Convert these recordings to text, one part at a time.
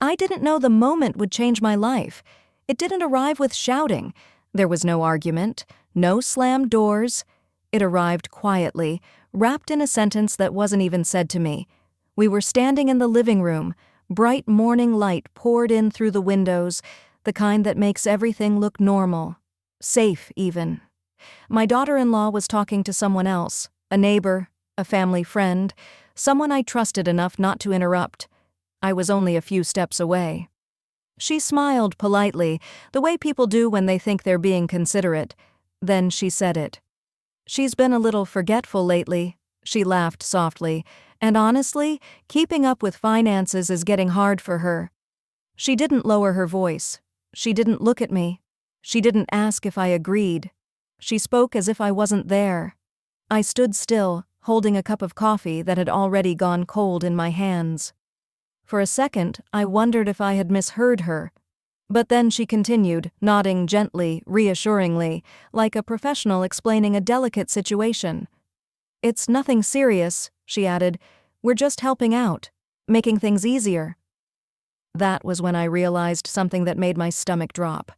I didn't know the moment would change my life. It didn't arrive with shouting. There was no argument, no slammed doors. It arrived quietly, wrapped in a sentence that wasn't even said to me. We were standing in the living room. Bright morning light poured in through the windows, the kind that makes everything look normal. Safe, even. My daughter-in-law was talking to someone else, a neighbor, a family friend, someone I trusted enough not to interrupt. I was only a few steps away. She smiled politely, the way people do when they think they're being considerate. Then she said it. "She's been a little forgetful lately," she laughed softly, "and honestly, keeping up with finances is getting hard for her." She didn't lower her voice. She didn't look at me. She didn't ask if I agreed. She spoke as if I wasn't there. I stood still, holding a cup of coffee that had already gone cold in my hands. For a second, I wondered if I had misheard her. But then she continued, nodding gently, reassuringly, like a professional explaining a delicate situation. "It's nothing serious," she added. "We're just helping out, making things easier." That was when I realized something that made my stomach drop.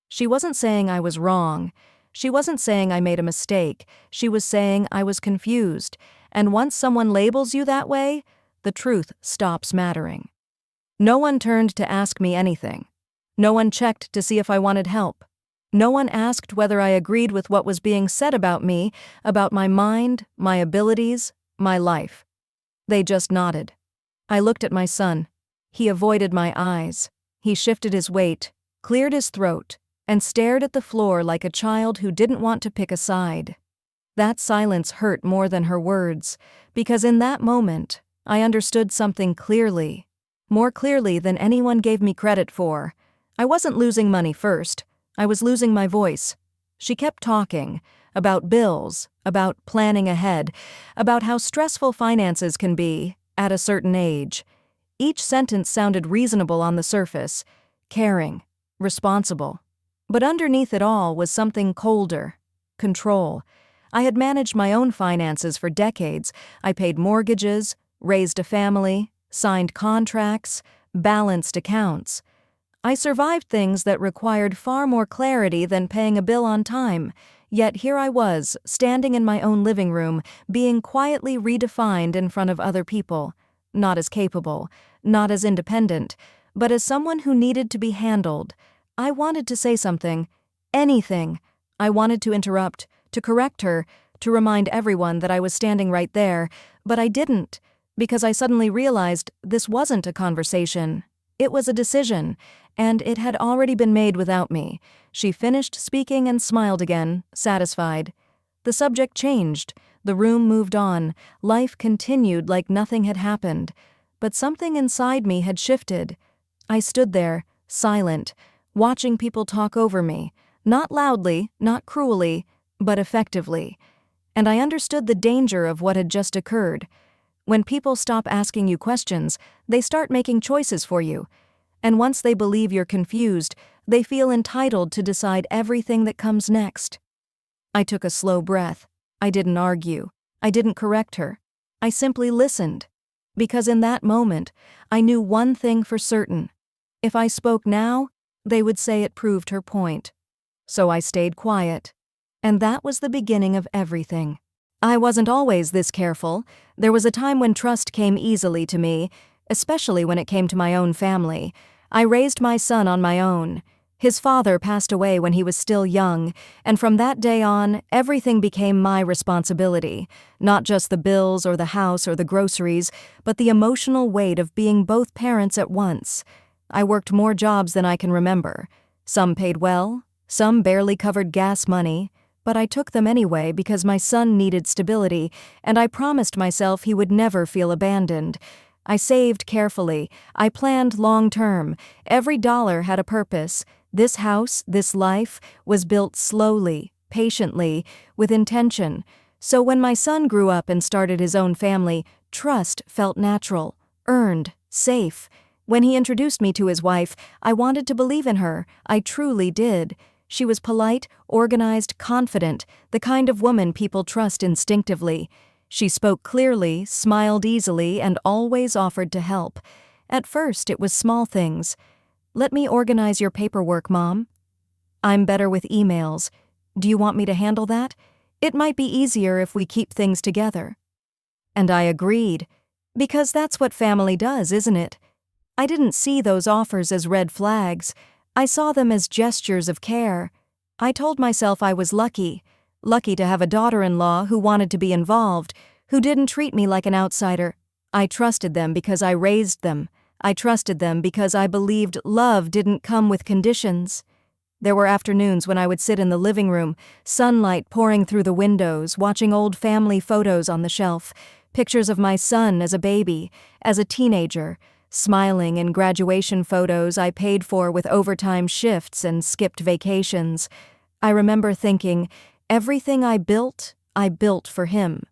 She wasn't saying I was wrong. She wasn't saying I made a mistake. She was saying I was confused. And once someone labels you that way, the truth stops mattering. No one turned to ask me anything. No one checked to see if I wanted help. No one asked whether I agreed with what was being said about me, about my mind, my abilities, my life. They just nodded. I looked at my son. He avoided my eyes. He shifted his weight, cleared his throat, and stared at the floor like a child who didn't want to pick a side. That silence hurt more than her words, because in that moment, I understood something clearly, more clearly than anyone gave me credit for. I wasn't losing money first. I was losing my voice. She kept talking about bills, about planning ahead, about how stressful finances can be at a certain age. Each sentence sounded reasonable on the surface, caring, responsible. But underneath it all was something colder: control. I had managed my own finances for decades. I paid mortgages, raised a family, signed contracts, balanced accounts. I survived things that required far more clarity than paying a bill on time. Yet here I was, standing in my own living room, being quietly redefined in front of other people. Not as capable, not as independent, but as someone who needed to be handled. I wanted to say something, anything. I wanted to interrupt, to correct her, to remind everyone that I was standing right there, but I didn't, because I suddenly realized this wasn't a conversation. It was a decision, and it had already been made without me. She finished speaking and smiled again, satisfied. The subject changed. The room moved on. Life continued like nothing had happened. But something inside me had shifted. I stood there, silent, watching people talk over me, not loudly, not cruelly, but effectively. And I understood the danger of what had just occurred. When people stop asking you questions, they start making choices for you. And once they believe you're confused, they feel entitled to decide everything that comes next. I took a slow breath. I didn't argue. I didn't correct her. I simply listened. Because in that moment, I knew one thing for certain. If I spoke now, they would say it proved her point. So I stayed quiet. And that was the beginning of everything. I wasn't always this careful. There was a time when trust came easily to me, especially when it came to my own family. I raised my son on my own. His father passed away when he was still young, and from that day on, everything became my responsibility. Not just the bills or the house or the groceries, but the emotional weight of being both parents at once. I worked more jobs than I can remember. Some paid well, some barely covered gas money, but I took them anyway because my son needed stability, and I promised myself he would never feel abandoned. I saved carefully. I planned long-term. Every dollar had a purpose. This house, this life, was built slowly, patiently, with intention. So when my son grew up and started his own family, trust felt natural, earned, safe. When he introduced me to his wife, I wanted to believe in her. I truly did. She was polite, organized, confident, the kind of woman people trust instinctively. She spoke clearly, smiled easily, and always offered to help. At first, it was small things. "Let me organize your paperwork, Mom." "I'm better with emails. Do you want me to handle that? It might be easier if we keep things together." And I agreed, because that's what family does, isn't it? I didn't see those offers as red flags. I saw them as gestures of care. I told myself I was lucky to have a daughter-in-law who wanted to be involved, who didn't treat me like an outsider. I trusted them because I raised them. I trusted them because I believed love didn't come with conditions. There were afternoons when I would sit in the living room, sunlight pouring through the windows, watching old family photos on the shelf, pictures of my son as a baby, as a teenager, smiling in graduation photos I paid for with overtime shifts and skipped vacations. I remember thinking, everything I built for him.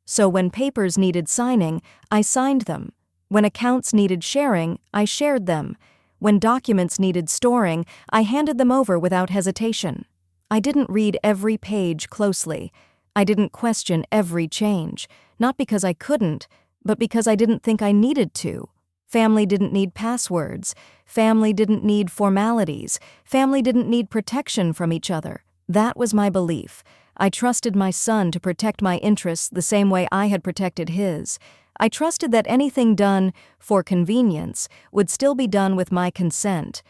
So when papers needed signing, I signed them. When accounts needed sharing, I shared them. When documents needed storing, I handed them over without hesitation. I didn't read every page closely. I didn't question every change, not because I couldn't, but because I didn't think I needed to. Family didn't need passwords. Family didn't need formalities. Family didn't need protection from each other. That was my belief. I trusted my son to protect my interests the same way I had protected his. I trusted that anything done for convenience would still be done with my consent.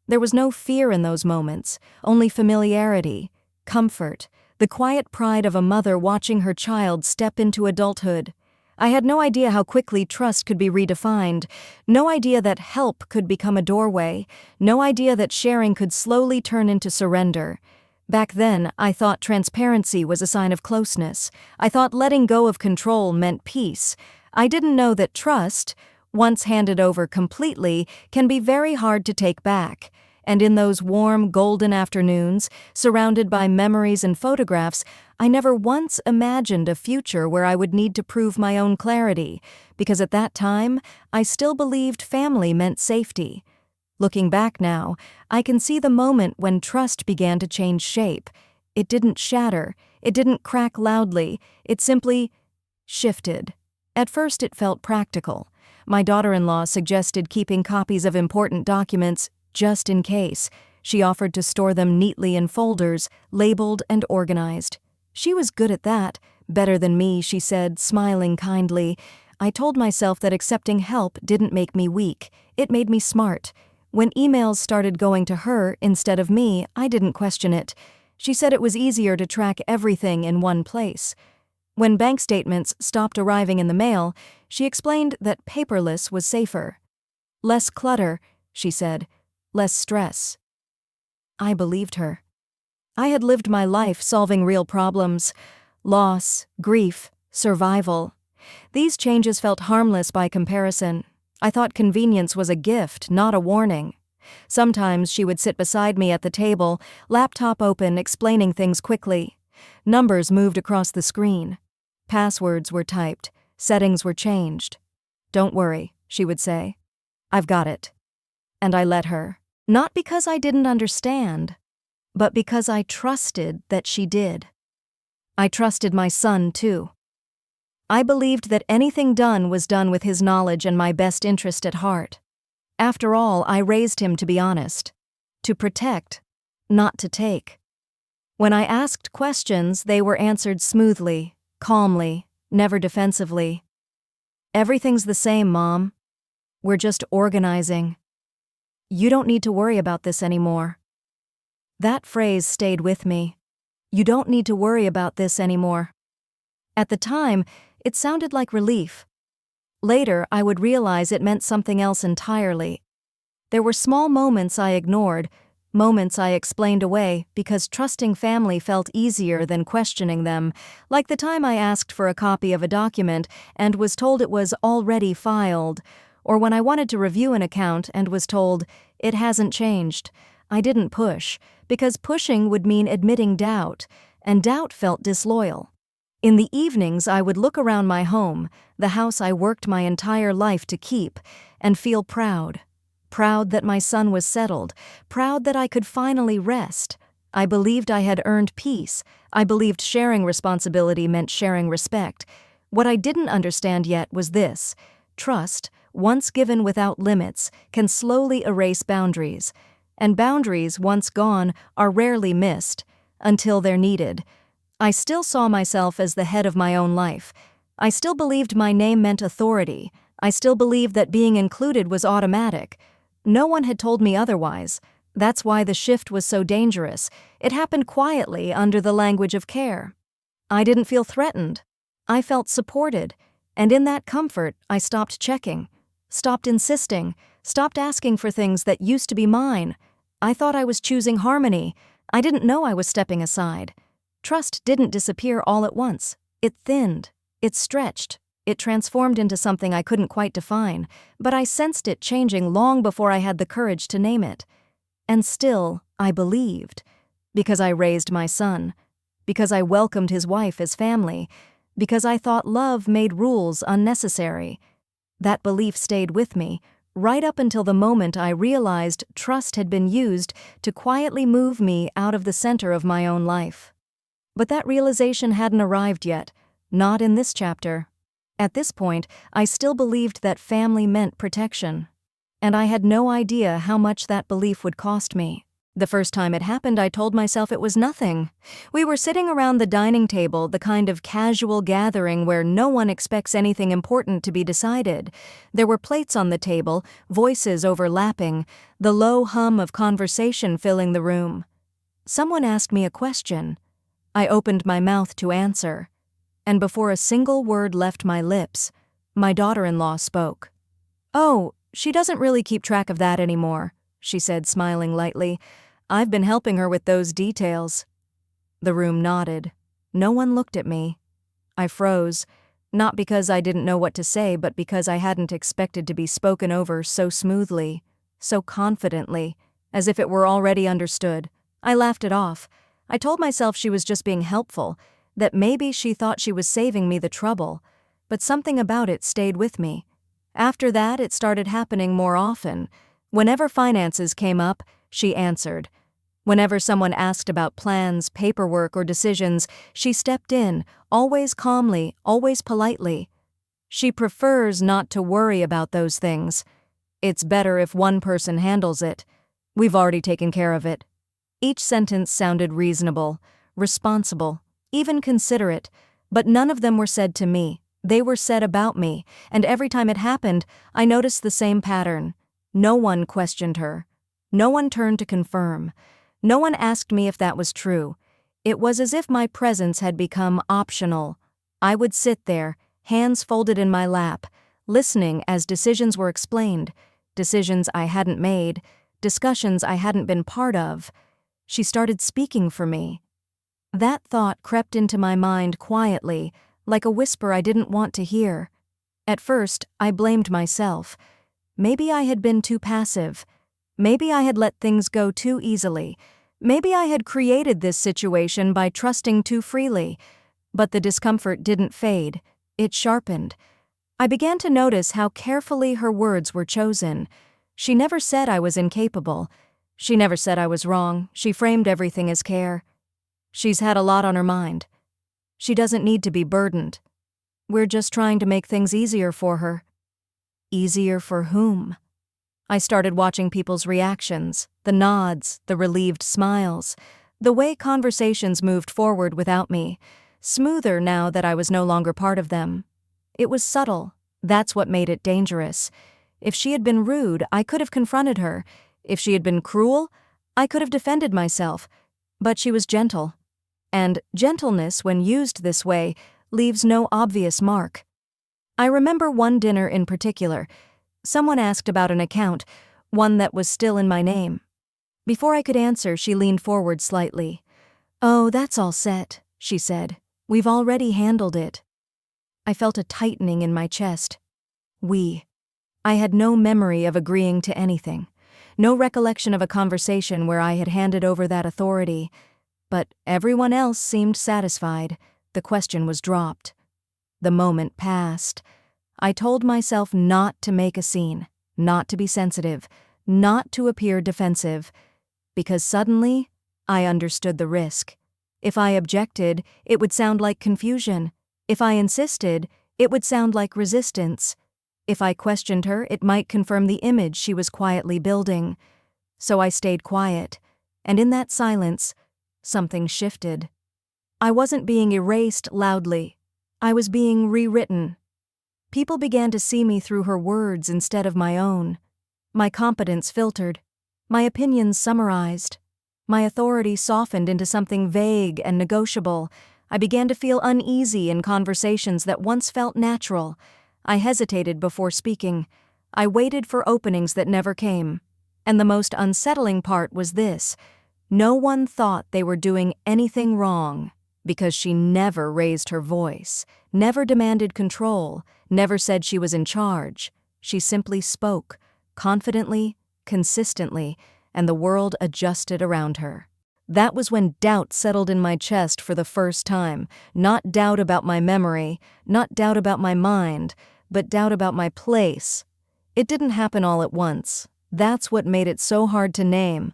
There was no fear in those moments, only familiarity, comfort, the quiet pride of a mother watching her child step into adulthood. I had no idea how quickly trust could be redefined, no idea that help could become a doorway, no idea that sharing could slowly turn into surrender. Back then, I thought transparency was a sign of closeness. I thought letting go of control meant peace. I didn't know that trust, once handed over completely, can be very hard to take back. And in those warm, golden afternoons, surrounded by memories and photographs, I never once imagined a future where I would need to prove my own clarity, because at that time, I still believed family meant safety. Looking back now, I can see the moment when trust began to change shape. It didn't shatter, it didn't crack loudly, it simply shifted. At first it felt practical. My daughter-in-law suggested keeping copies of important documents just in case. She offered to store them neatly in folders, labeled and organized. She was good at that, better than me, she said, smiling kindly. I told myself that accepting help didn't make me weak, it made me smart. When emails started going to her instead of me, I didn't question it. She said it was easier to track everything in one place. When bank statements stopped arriving in the mail, she explained that paperless was safer. "Less clutter," she said, "less stress." I believed her. I had lived my life solving real problems: loss, grief, survival. These changes felt harmless by comparison. I thought convenience was a gift, not a warning. Sometimes she would sit beside me at the table, laptop open, explaining things quickly. Numbers moved across the screen. Passwords were typed. Settings were changed. "Don't worry," she would say. "I've got it." And I let her. Not because I didn't understand, but because I trusted that she did. I trusted my son, too. I believed that anything done was done with his knowledge and my best interest at heart. After all, I raised him to be honest, to protect, not to take. When I asked questions, they were answered smoothly, calmly, never defensively. "Everything's the same, Mom. We're just organizing. You don't need to worry about this anymore." That phrase stayed with me. You don't need to worry about this anymore. At the time, it sounded like relief. Later, I would realize it meant something else entirely. There were small moments I ignored, moments I explained away because trusting family felt easier than questioning them, like the time I asked for a copy of a document and was told it was already filed, or when I wanted to review an account and was told, "It hasn't changed." I didn't push, because pushing would mean admitting doubt, and doubt felt disloyal. In the evenings, I would look around my home, the house I worked my entire life to keep, and feel proud. Proud that my son was settled, proud that I could finally rest. I believed I had earned peace. I believed sharing responsibility meant sharing respect. What I didn't understand yet was this: trust once given without limits, can slowly erase boundaries. And boundaries, once gone, are rarely missed, until they're needed. I still saw myself as the head of my own life. I still believed my name meant authority. I still believed that being included was automatic. No one had told me otherwise. That's why the shift was so dangerous. It happened quietly under the language of care. I didn't feel threatened. I felt supported. And in that comfort, I stopped checking, stopped insisting, stopped asking for things that used to be mine. I thought I was choosing harmony. I didn't know I was stepping aside. Trust didn't disappear all at once. It thinned. It stretched. It transformed into something I couldn't quite define, but I sensed it changing long before I had the courage to name it. And still, I believed. Because I raised my son. Because I welcomed his wife as family. Because I thought love made rules unnecessary. That belief stayed with me, right up until the moment I realized trust had been used to quietly move me out of the center of my own life. But that realization hadn't arrived yet, not in this chapter. At this point, I still believed that family meant protection. And I had no idea how much that belief would cost me. The first time it happened, I told myself it was nothing. We were sitting around the dining table, the kind of casual gathering where no one expects anything important to be decided. There were plates on the table, voices overlapping, the low hum of conversation filling the room. Someone asked me a question. I opened my mouth to answer. And before a single word left my lips, my daughter-in-law spoke. "Oh, she doesn't really keep track of that anymore," she said, smiling lightly. "I've been helping her with those details." The room nodded. No one looked at me. I froze, not because I didn't know what to say, but because I hadn't expected to be spoken over so smoothly, so confidently, as if it were already understood. I laughed it off. I told myself she was just being helpful, that maybe she thought she was saving me the trouble, but something about it stayed with me. After that, it started happening more often. Whenever finances came up, she answered. Whenever someone asked about plans, paperwork, or decisions, she stepped in, always calmly, always politely. She prefers not to worry about those things. It's better if one person handles it. We've already taken care of it. Each sentence sounded reasonable, responsible, even considerate, but none of them were said to me. They were said about me, and every time it happened, I noticed the same pattern. No one questioned her. No one turned to confirm. No one asked me if that was true. It was as if my presence had become optional. I would sit there, hands folded in my lap, listening as decisions were explained, decisions I hadn't made, discussions I hadn't been part of. She started speaking for me. That thought crept into my mind quietly, like a whisper I didn't want to hear. At first, I blamed myself. Maybe I had been too passive. Maybe I had let things go too easily. Maybe I had created this situation by trusting too freely. But the discomfort didn't fade. It sharpened. I began to notice how carefully her words were chosen. She never said I was incapable. She never said I was wrong. She framed everything as care. She's had a lot on her mind. She doesn't need to be burdened. We're just trying to make things easier for her. Easier for whom? I started watching people's reactions, the nods, the relieved smiles, the way conversations moved forward without me, smoother now that I was no longer part of them. It was subtle. That's what made it dangerous. If she had been rude, I could have confronted her. If she had been cruel, I could have defended myself. But she was gentle. And gentleness, when used this way, leaves no obvious mark. I remember one dinner in particular. Someone asked about an account, one that was still in my name. Before I could answer, she leaned forward slightly. "Oh, that's all set," she said. "We've already handled it." I felt a tightening in my chest. We. I had no memory of agreeing to anything. No recollection of a conversation where I had handed over that authority. But everyone else seemed satisfied. The question was dropped. The moment passed. I told myself not to make a scene, not to be sensitive, not to appear defensive, because suddenly I understood the risk. If I objected, it would sound like confusion. If I insisted, it would sound like resistance. If I questioned her, it might confirm the image she was quietly building. So I stayed quiet, and in that silence, something shifted. I wasn't being erased loudly. I was being rewritten. People began to see me through her words instead of my own. My competence filtered, my opinions summarized, my authority softened into something vague and negotiable. I began to feel uneasy in conversations that once felt natural. I hesitated before speaking. I waited for openings that never came. And the most unsettling part was this: no one thought they were doing anything wrong, because she never raised her voice, never demanded control, never said she was in charge. She simply spoke, confidently, consistently, and the world adjusted around her. That was when doubt settled in my chest for the first time. Not doubt about my memory, not doubt about my mind, but doubt about my place. It didn't happen all at once. That's what made it so hard to name.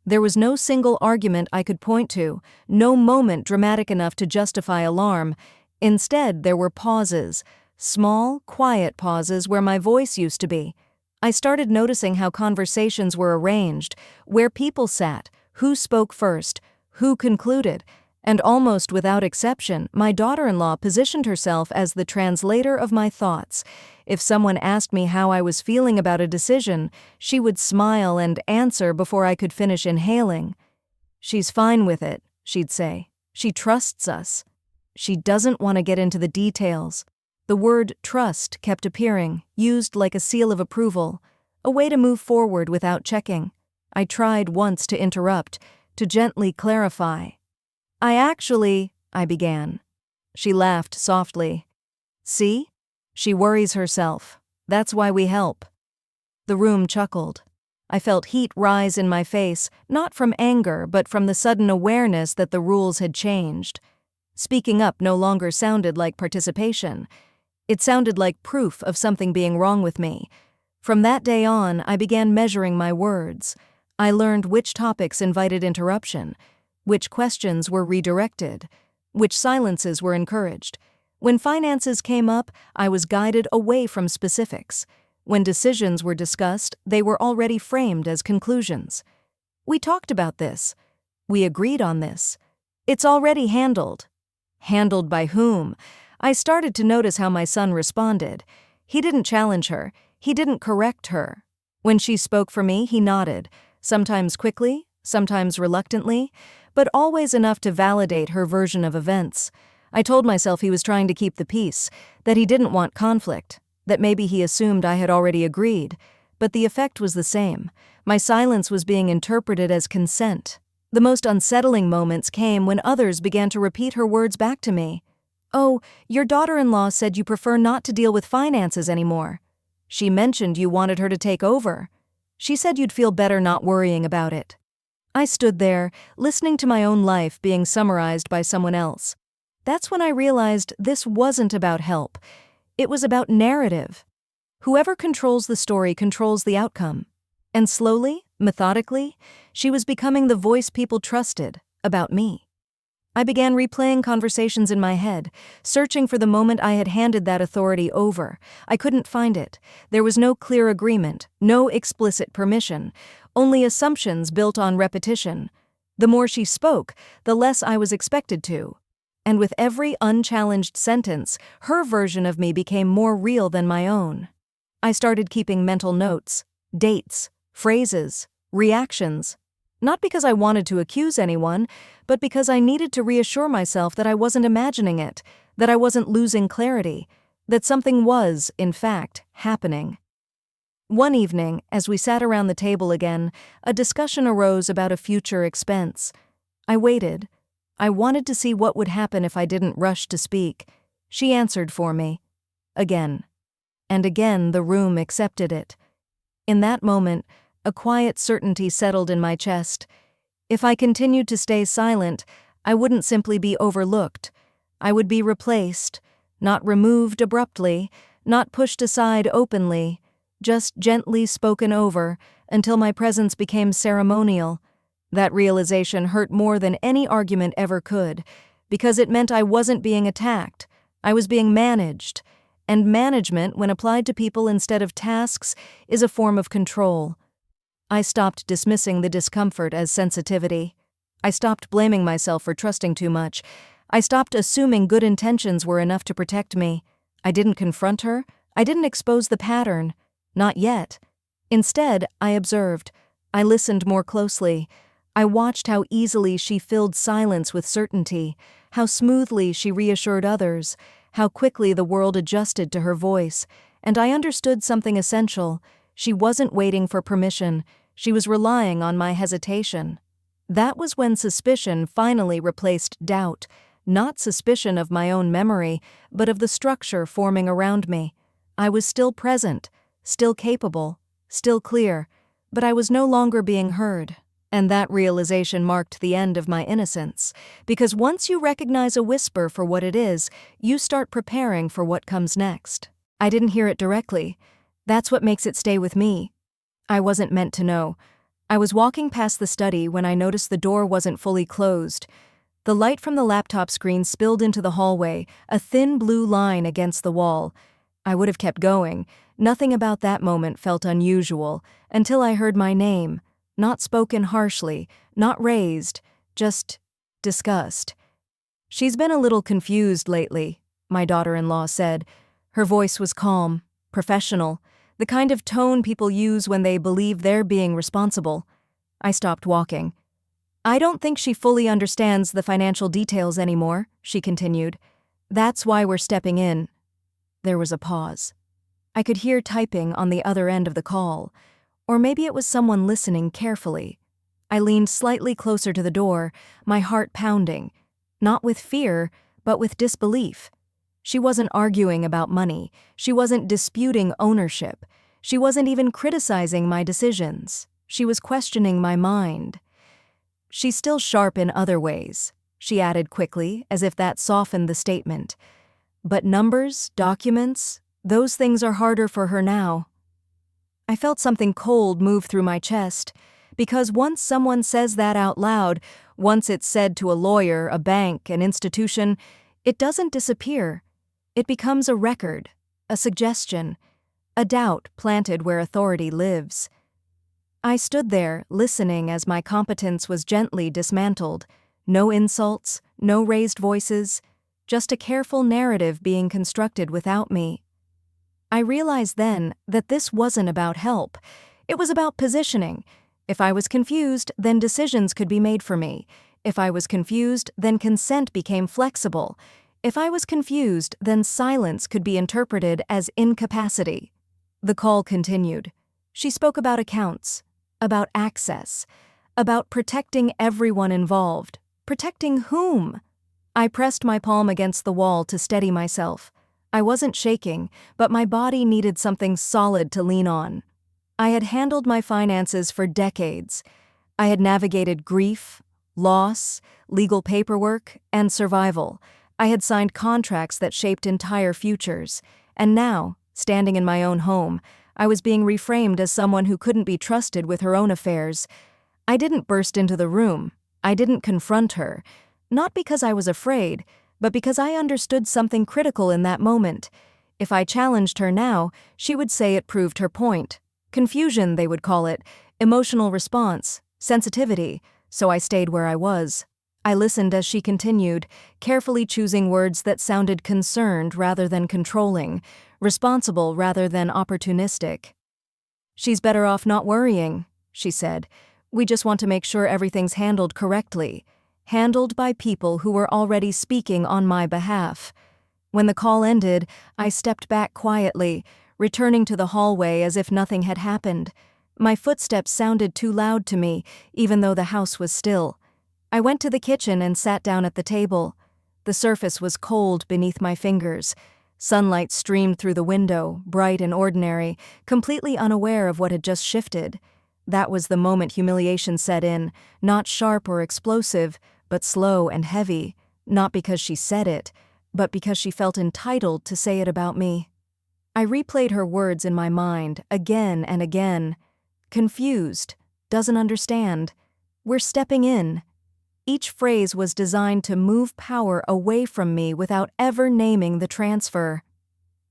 There was no single argument I could point to, no moment dramatic enough to justify alarm. Instead, there were pauses, small, quiet pauses where my voice used to be. I started noticing how conversations were arranged, where people sat, who spoke first, who concluded, and almost without exception, my daughter-in-law positioned herself as the translator of my thoughts. If someone asked me how I was feeling about a decision, she would smile and answer before I could finish inhaling. "She's fine with it," she'd say. "She trusts us. She doesn't want to get into the details." The word trust kept appearing, used like a seal of approval, a way to move forward without checking. I tried once to interrupt, to gently clarify. I began. She laughed softly. "See? She worries herself. That's why we help." The room chuckled. I felt heat rise in my face, not from anger, but from the sudden awareness that the rules had changed. Speaking up no longer sounded like participation. It sounded like proof of something being wrong with me. From that day on, I began measuring my words. I learned which topics invited interruption, which questions were redirected, which silences were encouraged. When finances came up, I was guided away from specifics. When decisions were discussed, they were already framed as conclusions. "We talked about this. We agreed on this. It's already handled." Handled by whom? I started to notice how my son responded. He didn't challenge her. He didn't correct her. When she spoke for me, he nodded, sometimes quickly, sometimes reluctantly, but always enough to validate her version of events. I told myself he was trying to keep the peace, that he didn't want conflict, that maybe he assumed I had already agreed, but the effect was the same. My silence was being interpreted as consent. The most unsettling moments came when others began to repeat her words back to me. "Oh, your daughter-in-law said you prefer not to deal with finances anymore. She mentioned you wanted her to take over. She said you'd feel better not worrying about it." I stood there, listening to my own life being summarized by someone else. That's when I realized this wasn't about help. It was about narrative. Whoever controls the story controls the outcome. And slowly, methodically, she was becoming the voice people trusted about me. I began replaying conversations in my head, searching for the moment I had handed that authority over. I couldn't find it. There was no clear agreement, no explicit permission, only assumptions built on repetition. The more she spoke, the less I was expected to. And with every unchallenged sentence, her version of me became more real than my own. I started keeping mental notes, dates, phrases, reactions. Not because I wanted to accuse anyone, but because I needed to reassure myself that I wasn't imagining it, that I wasn't losing clarity, that something was, in fact, happening. One evening, as we sat around the table again, a discussion arose about a future expense. I waited. I wanted to see what would happen if I didn't rush to speak. She answered for me. Again. And again the room accepted it. In that moment, a quiet certainty settled in my chest. If I continued to stay silent, I wouldn't simply be overlooked. I would be replaced, not removed abruptly, not pushed aside openly, just gently spoken over until my presence became ceremonial. That realization hurt more than any argument ever could, because it meant I wasn't being attacked. I was being managed, And management, when applied to people instead of tasks, is a form of control. I stopped dismissing the discomfort as sensitivity. I stopped blaming myself for trusting too much. I stopped assuming good intentions were enough to protect me. I didn't confront her. I didn't expose the pattern. Not yet. Instead, I observed. I listened more closely. I watched how easily she filled silence with certainty, how smoothly she reassured others, how quickly the world adjusted to her voice, and I understood something essential. She wasn't waiting for permission. She was relying on my hesitation. That was when suspicion finally replaced doubt, not suspicion of my own memory, but of the structure forming around me. I was still present, still capable, still clear, but I was no longer being heard. And that realization marked the end of my innocence, because once you recognize a whisper for what it is, you start preparing for what comes next. I didn't hear it directly. That's what makes it stay with me. I wasn't meant to know. I was walking past the study when I noticed the door wasn't fully closed. The light from the laptop screen spilled into the hallway, a thin blue line against the wall. I would have kept going. Nothing about that moment felt unusual, until I heard my name. Not spoken harshly, not raised, just discussed. "She's been a little confused lately," my daughter-in-law said. Her voice was calm, professional, the kind of tone people use when they believe they're being responsible. I stopped walking. "I don't think she fully understands the financial details anymore," she continued. "That's why we're stepping in." There was a pause. I could hear typing on the other end of the call. Or maybe it was someone listening carefully. I leaned slightly closer to the door, my heart pounding, not with fear, but with disbelief. She wasn't arguing about money. She wasn't disputing ownership. She wasn't even criticizing my decisions. She was questioning my mind. "She's still sharp in other ways," she added quickly, as if that softened the statement. "But numbers, documents, those things are harder for her now." I felt something cold move through my chest, because once someone says that out loud, once it's said to a lawyer, a bank, an institution, it doesn't disappear. It becomes a record, a suggestion, a doubt planted where authority lives. I stood there, listening as my competence was gently dismantled. No insults, no raised voices, just a careful narrative being constructed without me. I realized then that this wasn't about help. It was about positioning. If I was confused, then decisions could be made for me. If I was confused, then consent became flexible. If I was confused, then silence could be interpreted as incapacity. The call continued. She spoke about accounts, about access, about protecting everyone involved. Protecting whom? I pressed my palm against the wall to steady myself. I wasn't shaking, but my body needed something solid to lean on. I had handled my finances for decades. I had navigated grief, loss, legal paperwork, and survival. I had signed contracts that shaped entire futures. And now, standing in my own home, I was being reframed as someone who couldn't be trusted with her own affairs. I didn't burst into the room. I didn't confront her. Not because I was afraid, but because I understood something critical in that moment. If I challenged her now, she would say it proved her point. Confusion, they would call it, emotional response, sensitivity, so I stayed where I was. I listened as she continued, carefully choosing words that sounded concerned rather than controlling, responsible rather than opportunistic. "She's better off not worrying," she said. "We just want to make sure everything's handled correctly. Handled by people who were already speaking on my behalf." When the call ended, I stepped back quietly, returning to the hallway as if nothing had happened. My footsteps sounded too loud to me, even though the house was still. I went to the kitchen and sat down at the table. The surface was cold beneath my fingers. Sunlight streamed through the window, bright and ordinary, completely unaware of what had just shifted. That was the moment humiliation set in, not sharp or explosive, but slow and heavy, not because she said it, but because she felt entitled to say it about me. I replayed her words in my mind again and again. Confused, doesn't understand. We're stepping in. Each phrase was designed to move power away from me without ever naming the transfer.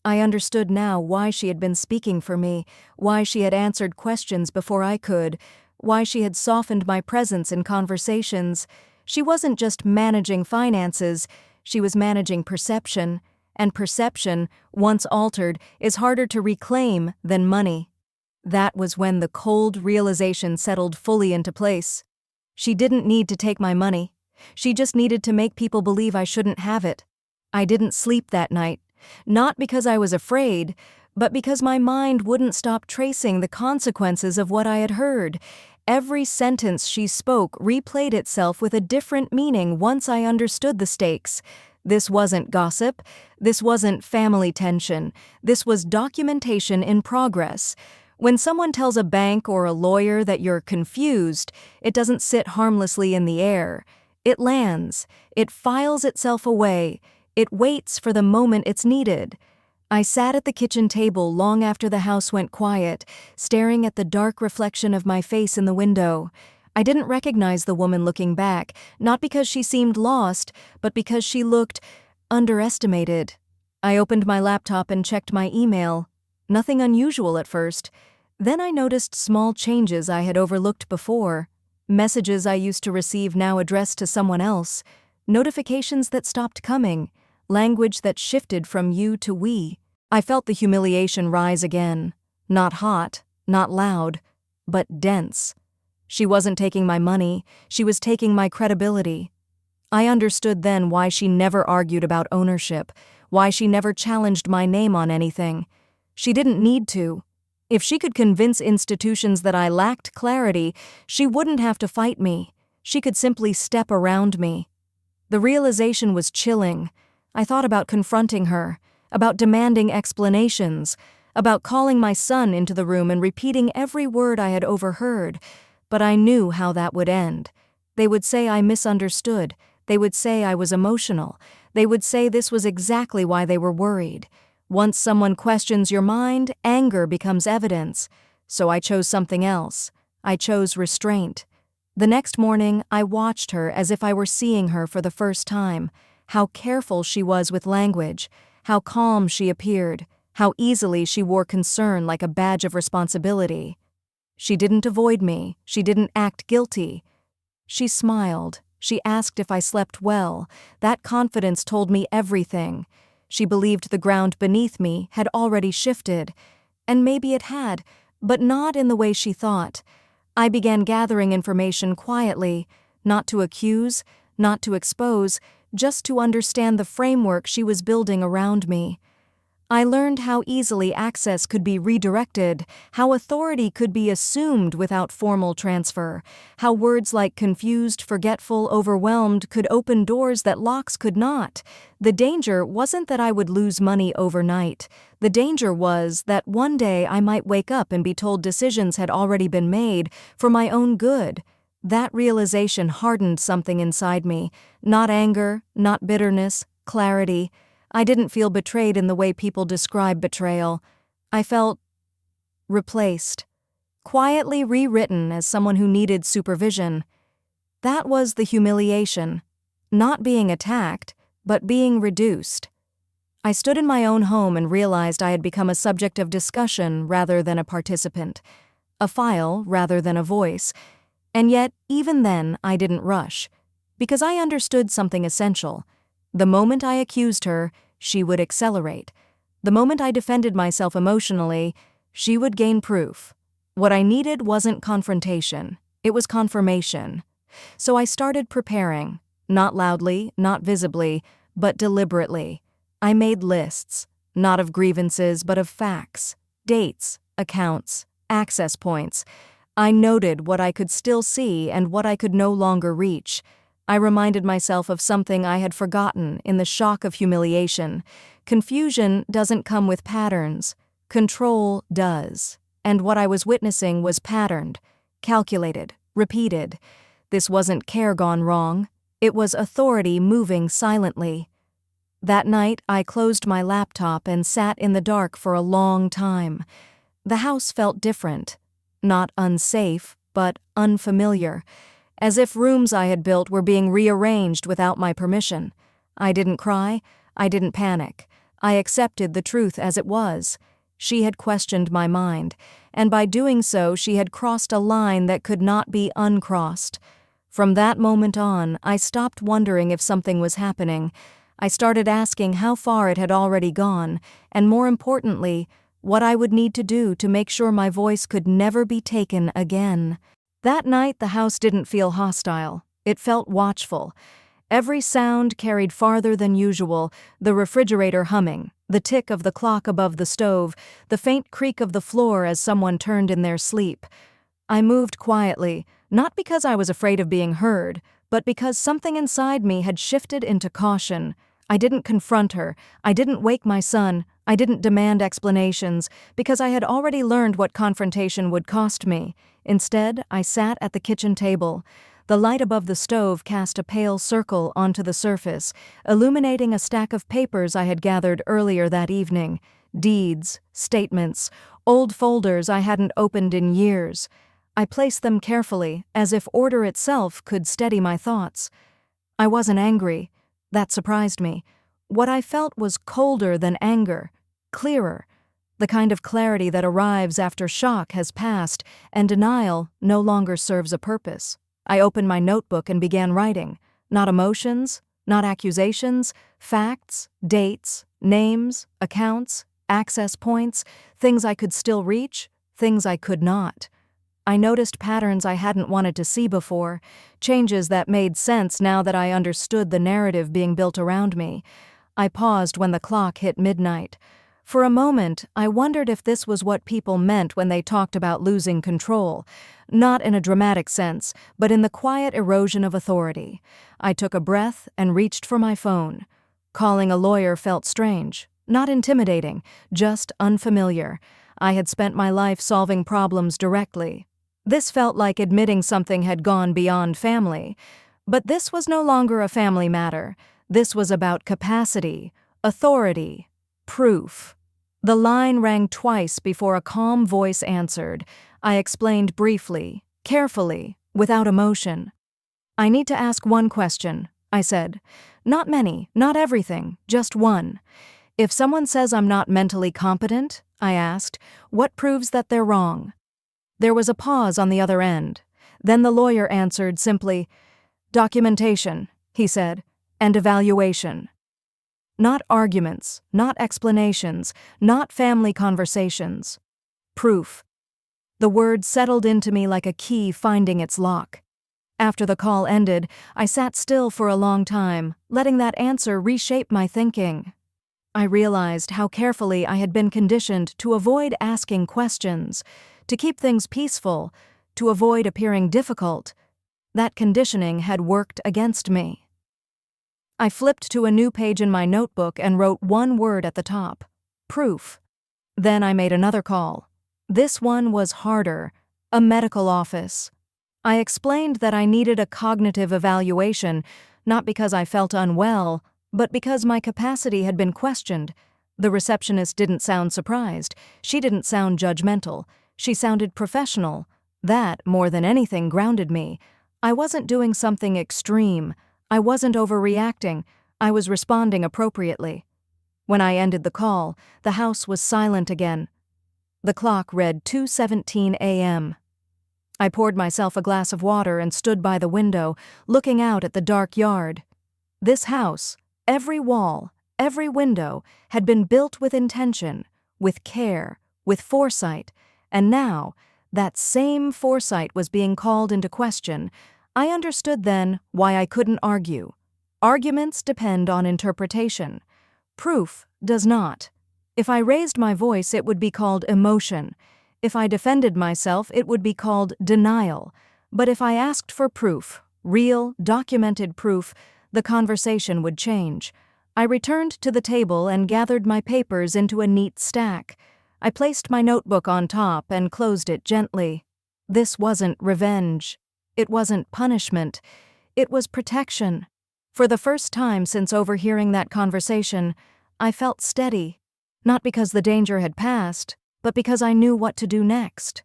I understood now why she had been speaking for me, why she had answered questions before I could, why she had softened my presence in conversations. She wasn't just managing finances, she was managing perception, and perception, once altered, is harder to reclaim than money. That was when the cold realization settled fully into place. She didn't need to take my money. She just needed to make people believe I shouldn't have it. I didn't sleep that night, not because I was afraid, but because my mind wouldn't stop tracing the consequences of what I had heard. Every sentence she spoke replayed itself with a different meaning once I understood the stakes. This wasn't gossip. This wasn't family tension. This was documentation in progress. When someone tells a bank or a lawyer that you're confused, it doesn't sit harmlessly in the air. It lands. It files itself away. It waits for the moment it's needed. I sat at the kitchen table long after the house went quiet, staring at the dark reflection of my face in the window. I didn't recognize the woman looking back, not because she seemed lost, but because she looked underestimated. I opened my laptop and checked my email. Nothing unusual at first. Then I noticed small changes I had overlooked before. Messages I used to receive now addressed to someone else. Notifications that stopped coming. Language that shifted from you to we. I felt the humiliation rise again. Not hot, not loud, but dense. She wasn't taking my money, she was taking my credibility. I understood then why she never argued about ownership, why she never challenged my name on anything. She didn't need to. If she could convince institutions that I lacked clarity, she wouldn't have to fight me. She could simply step around me. The realization was chilling. I thought about confronting her, about demanding explanations, about calling my son into the room and repeating every word I had overheard. But I knew how that would end. They would say I misunderstood. They would say I was emotional. They would say this was exactly why they were worried. Once someone questions your mind, anger becomes evidence. So I chose something else. I chose restraint. The next morning, I watched her as if I were seeing her for the first time. How careful she was with language. How calm she appeared. How easily she wore concern like a badge of responsibility. She didn't avoid me. She didn't act guilty. She smiled. She asked if I slept well. That confidence told me everything. She believed the ground beneath me had already shifted. And maybe it had, but not in the way she thought. I began gathering information quietly, not to accuse, not to expose, just to understand the framework she was building around me. I learned how easily access could be redirected, how authority could be assumed without formal transfer, how words like confused, forgetful, overwhelmed could open doors that locks could not. The danger wasn't that I would lose money overnight. The danger was that one day I might wake up and be told decisions had already been made for my own good. That realization hardened something inside me. Not anger, not bitterness, clarity. I didn't feel betrayed in the way people describe betrayal. I felt replaced, quietly rewritten as someone who needed supervision. That was the humiliation. Not being attacked, but being reduced. I stood in my own home and realized I had become a subject of discussion rather than a participant, a file rather than a voice. And yet, even then, I didn't rush, because I understood something essential. The moment I accused her, she would accelerate. The moment I defended myself emotionally, she would gain proof. What I needed wasn't confrontation, it was confirmation. So I started preparing, not loudly, not visibly, but deliberately. I made lists, not of grievances, but of facts, dates, accounts, access points. I noted what I could still see and what I could no longer reach. I reminded myself of something I had forgotten in the shock of humiliation. Confusion doesn't come with patterns. Control does. And what I was witnessing was patterned, calculated, repeated. This wasn't care gone wrong. It was authority moving silently. That night, I closed my laptop and sat in the dark for a long time. The house felt different. Not unsafe, but unfamiliar. As if rooms I had built were being rearranged without my permission. I didn't cry. I didn't panic. I accepted the truth as it was. She had questioned my mind, and by doing so she had crossed a line that could not be uncrossed. From that moment on, I stopped wondering if something was happening. I started asking how far it had already gone, and more importantly, what I would need to do to make sure my voice could never be taken again. That night, the house didn't feel hostile. It felt watchful. Every sound carried farther than usual, the refrigerator humming, the tick of the clock above the stove, the faint creak of the floor as someone turned in their sleep. I moved quietly, not because I was afraid of being heard, but because something inside me had shifted into caution. I didn't confront her, I didn't wake my son, I didn't demand explanations, because I had already learned what confrontation would cost me. Instead, I sat at the kitchen table. The light above the stove cast a pale circle onto the surface, illuminating a stack of papers I had gathered earlier that evening. Deeds, statements, old folders I hadn't opened in years. I placed them carefully, as if order itself could steady my thoughts. I wasn't angry. That surprised me. What I felt was colder than anger, clearer, the kind of clarity that arrives after shock has passed and denial no longer serves a purpose. I opened my notebook and began writing. Not emotions, not accusations, facts, dates, names, accounts, access points, things I could still reach, things I could not. I noticed patterns I hadn't wanted to see before, changes that made sense now that I understood the narrative being built around me. I paused when the clock hit midnight. For a moment, I wondered if this was what people meant when they talked about losing control. Not in a dramatic sense, but in the quiet erosion of authority. I took a breath and reached for my phone. Calling a lawyer felt strange, not intimidating, just unfamiliar. I had spent my life solving problems directly. This felt like admitting something had gone beyond family. But this was no longer a family matter. This was about capacity, authority, proof. The line rang twice before a calm voice answered. I explained briefly, carefully, without emotion. "I need to ask one question," I said. "Not many, not everything, just one. If someone says I'm not mentally competent," I asked, "what proves that they're wrong?" There was a pause on the other end. Then the lawyer answered simply, "Documentation," he said, "and evaluation." Not arguments, not explanations, not family conversations. Proof. The word settled into me like a key finding its lock. After the call ended, I sat still for a long time, letting that answer reshape my thinking. I realized how carefully I had been conditioned to avoid asking questions, to keep things peaceful, to avoid appearing difficult. That conditioning had worked against me. I flipped to a new page in my notebook and wrote one word at the top: proof. Then I made another call. This one was harder, a medical office. I explained that I needed a cognitive evaluation, not because I felt unwell, but because my capacity had been questioned. The receptionist didn't sound surprised. She didn't sound judgmental. She sounded professional. That, more than anything, grounded me. I wasn't doing something extreme. I wasn't overreacting. I was responding appropriately. When I ended the call, the house was silent again. The clock read 2:17 a.m. I poured myself a glass of water and stood by the window, looking out at the dark yard. This house, every wall, every window, had been built with intention, with care, with foresight, and now, that same foresight was being called into question. I understood then why I couldn't argue. Arguments depend on interpretation. Proof does not. If I raised my voice, it would be called emotion. If I defended myself, it would be called denial. But if I asked for proof, real, documented proof, the conversation would change. I returned to the table and gathered my papers into a neat stack. I placed my notebook on top and closed it gently. This wasn't revenge. It wasn't punishment. It was protection. For the first time since overhearing that conversation, I felt steady. Not because the danger had passed, but because I knew what to do next.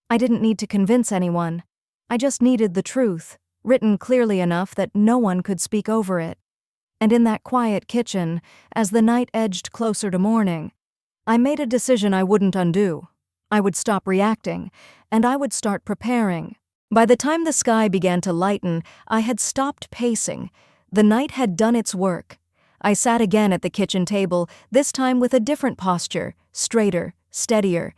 I didn't need to convince anyone. I just needed the truth, written clearly enough that no one could speak over it. And in that quiet kitchen, as the night edged closer to morning, I made a decision I wouldn't undo. I would stop reacting, and I would start preparing. By the time the sky began to lighten, I had stopped pacing. The night had done its work. I sat again at the kitchen table, this time with a different posture, straighter, steadier.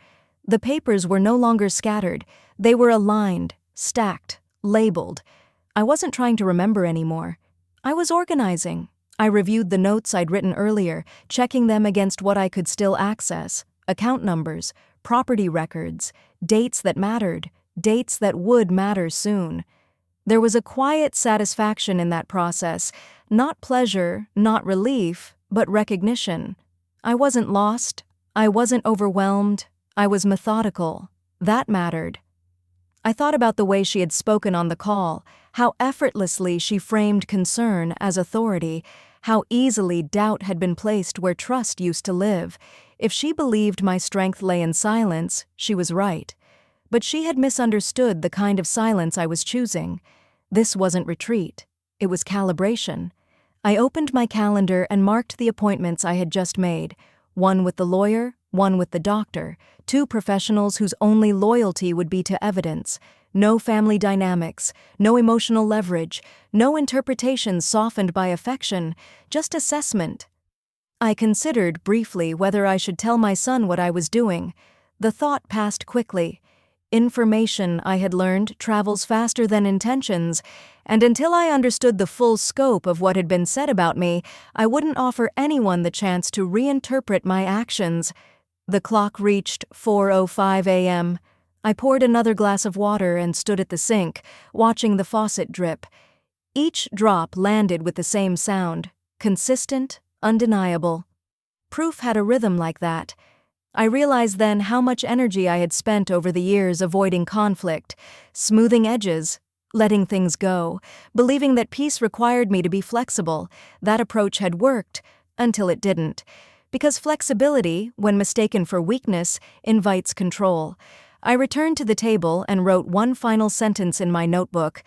The papers were no longer scattered. They were aligned, stacked, labeled. I wasn't trying to remember anymore. I was organizing. I reviewed the notes I'd written earlier, checking them against what I could still access: account numbers, property records, dates that mattered, dates that would matter soon. There was a quiet satisfaction in that process, not pleasure, not relief, but recognition. I wasn't lost. I wasn't overwhelmed. I was methodical. That mattered. I thought about the way she had spoken on the call, how effortlessly she framed concern as authority, how easily doubt had been placed where trust used to live. If she believed my strength lay in silence, she was right. But she had misunderstood the kind of silence I was choosing. This wasn't retreat. It was calibration. I opened my calendar and marked the appointments I had just made, one with the lawyer, one with the doctor, two professionals whose only loyalty would be to evidence. No family dynamics, no emotional leverage, no interpretations softened by affection, just assessment. I considered briefly whether I should tell my son what I was doing. The thought passed quickly. Information, I had learned, travels faster than intentions, and until I understood the full scope of what had been said about me, I wouldn't offer anyone the chance to reinterpret my actions. The clock reached 4:05 a.m. I poured another glass of water and stood at the sink, watching the faucet drip. Each drop landed with the same sound, consistent, undeniable. Proof had a rhythm like that. I realized then how much energy I had spent over the years avoiding conflict, smoothing edges, letting things go, believing that peace required me to be flexible. That approach had worked, until it didn't. Because flexibility, when mistaken for weakness, invites control. I returned to the table and wrote one final sentence in my notebook.